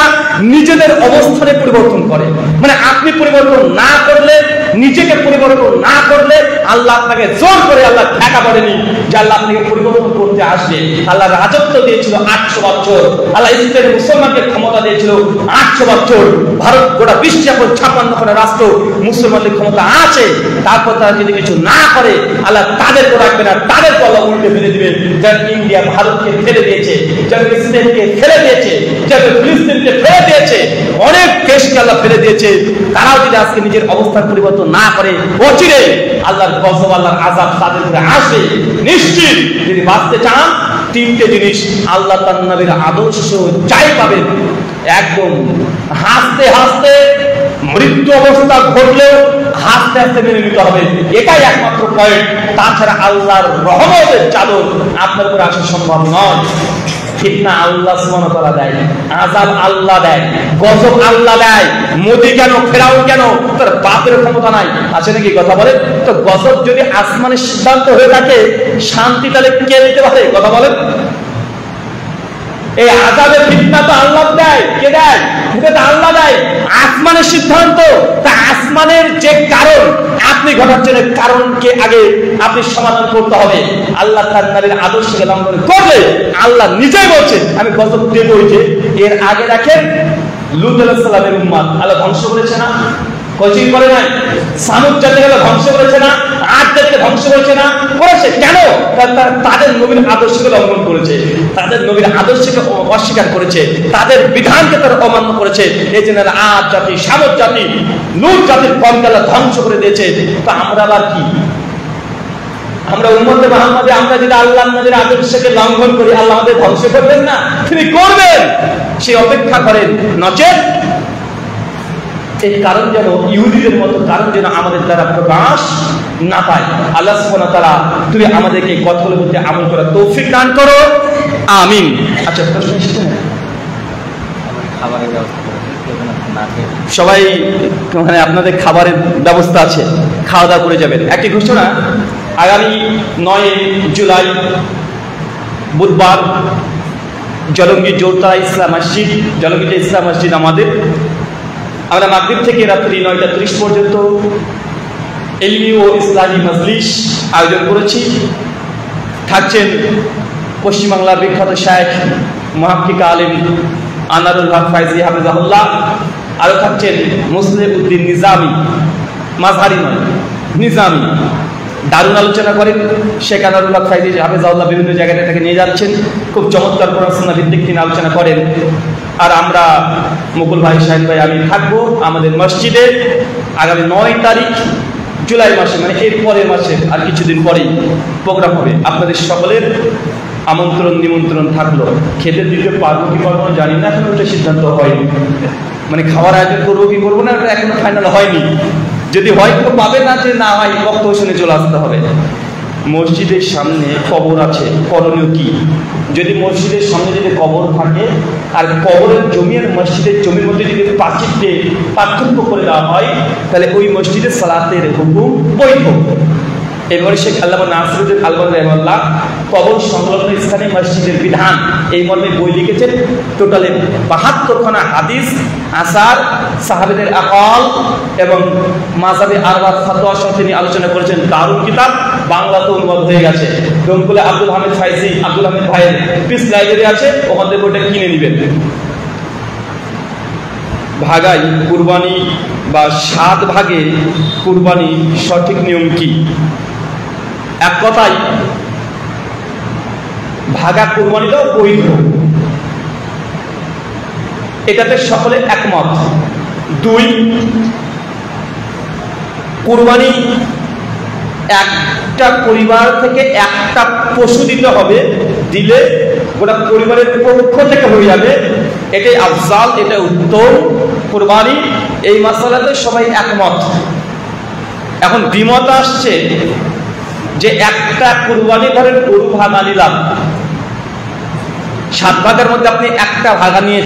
নিজেদের অবস্থানে পরিবর্তন করে। মানে আপনি পরিবর্তন না করলে, নিজেকে পরিবর্তন না করলে আল্লাহ আপনাকে জোর করে আল্লাহ ঠেকা পড়েনি যে আল্লাহ আপনাকে পরিবর্তন করতে আসবে। আল্লাহ রাজত্ব দিয়েছিল 800 বছর, আল্লাহ ইসরায়েল মুসলমানকে ক্ষমতা দিয়েছিল 800 বছর। ভারত গোটা বিশ্বে এখন 56 রাষ্ট্র মুসলমানদের ক্ষমতা আছে। তারপর তারা যদি কিছু না করে আল্লাহ তাদেরকে রাখবে না, তাদেরকে আল্লাহ উল্টে ফেলে দিবে। যারা ইন্ডিয়া ভারতকে ফেলে দিয়েছে, যারা ইসরায়েলকে ফেলে দিয়েছে, যারা ফিলিস্তিনকে ফেলে দিয়েছে, অনেক দেশকে আল্লাহ ফেলে দিয়েছে, তারাও যদি আজকে নিজের অবস্থার পরিবর্তন না করে অচিরে আল্লাহর গজব, আল্লাহর আযাব তাদের উপরে আসবে নিশ্চিত। যদি বাঁচতে চান তিনটে জিনিস আল্লাহ তার নবীর আদর্শ চাই পাবেন। একদম হাসতে হাসতে মৃত্যু অবস্থা ঘটলেও হাসতে হাসতে মেনে নিতে হবে, এটাই একমাত্র পয়েন্ট। তাছাড়া আল্লাহর রহমতের চাদর আপনার উপরে আসা সম্ভব নয়। ফিতনা আল্লাহ সুবহানাহু ওয়া তাআলা দেয়, আযাব আল্লাহ দেয়, গজব আল্লাহ দেয়। মোদি কেন, ফেরাউন কেন? তার বাপের ক্ষমতা নাই, আছে নাকি? কথা বলেন তো। গজব যদি আসমানের সিদ্ধান্ত হয়ে থাকে, শান্তি তাহলে কে দিতে পারে? কথা বলেন। এই আযাবের ফিতনা তো আল্লাহ দেয়। কে দেয়? এটা আল্লাহ দেয়, আসমানের সিদ্ধান্ত। তা আসমানের যে কারণ আপনি ঘটাচ্ছেন, কারণকে আগে আপনি সমাধান করতে হবে। আল্লাহ তার নবীর আদর্শকে লঙ্ঘন করলে আল্লাহ নিজেই বলছেন আমি গজব দেবই। যে এর আগে দেখেন লূত আলাইহিস সালামের উম্মত আল্লাহ ধ্বংস করেছে না? কোচিং করে নাই? সামুদ জাতিকে ধ্বংস করেছে না? আদ জাতিকে ধ্বংস করেছে না? করেছে। কেন? তাদের নবীর আদর্শকে লঙ্ঘন করেছে, তাদের নবীর আদর্শকে অস্বীকার করেছে, তাদের বিধানকে তারা অমান্য করেছে। এই জন্য আদ জাতি, সামুদ জাতি, লূত জাতির কওমকে আল্লাহ ধ্বংস করে দিয়েছে। তো আমরা আবার কি? আমরা উম্মতে মুহাম্মাদে আমরা যদি আল্লাহর নবীর আদর্শকে লঙ্ঘন করি আল্লাহ আমাদের ধ্বংস করবেন না? তিনি করবেন, সেই অপেক্ষা করেন। নচেত এই কারণ যেন ইহুদিদের মতো কারণ যেন আমাদের দ্বারা প্রকাশ না পায়। আল্লাহ সুবহানাহু ওয়া তাআলা তুমি আমাদেরকে এই কথাগুলোর প্রতি আমল করার তৌফিক দান করো, আমিন। আচ্ছা, প্রশ্ন এসেছে না? সবাই মানে আপনাদের খাবারের ব্যবস্থা আছে, খাওয়া দাওয়া করে যাবেন। একটি ঘোষণা, আগামী 9 জুলাই বুধবার জলঙ্গি জোরতলা ইসলাম মসজিদ, জলঙ্গিতে ইসলাম মসজিদ আমাদের, আমরা মাগরিব থেকে রাত্রি 9টা 30 পর্যন্ত ইলমি ও ইসলামী মজলিস আয়োজন করেছি। থাকছেন পশ্চিমবাংলার বিখ্যাত শায়েখ মুহাক্কিক আলেম আনারুল হক ফাইজি হাফিজাহুল্লাহ, আরও থাকছেন মুসলিম উদ্দিন নিজামী, মাঝহারি নয় নিজামী, দারুণ আলোচনা করেন। শেখ আনারুল হক ফাইজি হাফিজাহুল্লাহ বিভিন্ন জায়গায় তাকে নিয়ে যাচ্ছেন, খুব চমৎকার কোরআন সুন্নাহ ভিত্তিক তিনি আলোচনা করেন। আর আমরা মুকুল ভাই, শাহিদ ভাই, আমি থাকবো আমাদের মসজিদে আগামী 9 তারিখ জুলাই মাসে, মানে এর পরের মাসে আর কিছুদিন পরেই প্রোগ্রাম হবে। আপনাদের সকলের আমন্ত্রণ নিমন্ত্রণ থাকলো। খেতে দিতে পারবো কি পারবো না জানি না, এখন ওটা সিদ্ধান্ত হয়নি। মানে খাওয়ার আয়োজন করবো কি করবো না ওটা এখনো ফাইনাল হয়নি। যদি হয় তো পাবে, না যে না হয় বক্তব্য শুনে চলে আসতে হবে। মসজিদের সামনে কবর আছে, করণীয় কি? যদি মসজিদের সামনে যদি কবর থাকে আর কবরের জমি আর মসজিদের জমির মধ্যে যদি প্রাচীরকে পার্থক্য করে দেওয়া হয় তাহলে ওই মসজিদের সালাতের হুকুম বৈধ। এরপরে শেখ আল্লামা নাসিরুদ্দিন আলবানী রাহিমাহুল্লাহ কবর সংলগ্ন স্থানে মসজিদের বিধান এই মর্মে বই লিখেছেন। টোটালে 72খানা হাদিস, আসার, সাহাবীদের আকওয়াল এবং মাযহাবে আরবা'ত ফাতোয়া সহ তিনি আলোচনা করেছেন দারুল কিতাব। বাংলাতে অনুবাদ হয়ে গেছে। ডোমকুলে আব্দুল হামিদ ফাইজি, আব্দুল হামিদ ভাইয়ের পিস লাইব্রেরি আছে, ওখান থেকে ওটা কিনে নেবেন। ভাগাই কুরবানি বা 7 ভাগে কুরবানি সঠিক নিয়ম কি? এক কথায় ভাগা কুরবানিটাও বৈধ, এটাতে সকলে একমত। 2, কুরবানি একটা পরিবার থেকে একটা পশু দিতে হবে, দিলে গোটা পরিবারের পক্ষ থেকে হয়ে যাবে, এটাই আফজাল, এটা উত্তম কুরবানি। এই মাসালাতে সবাই একমত। এখন দ্বিমত আসছে যে একটা কুরবানি ধরেন গরু ভাগা নিলাম, 7 ভাগের মধ্যে আপনি একটা ভাগা নিয়ে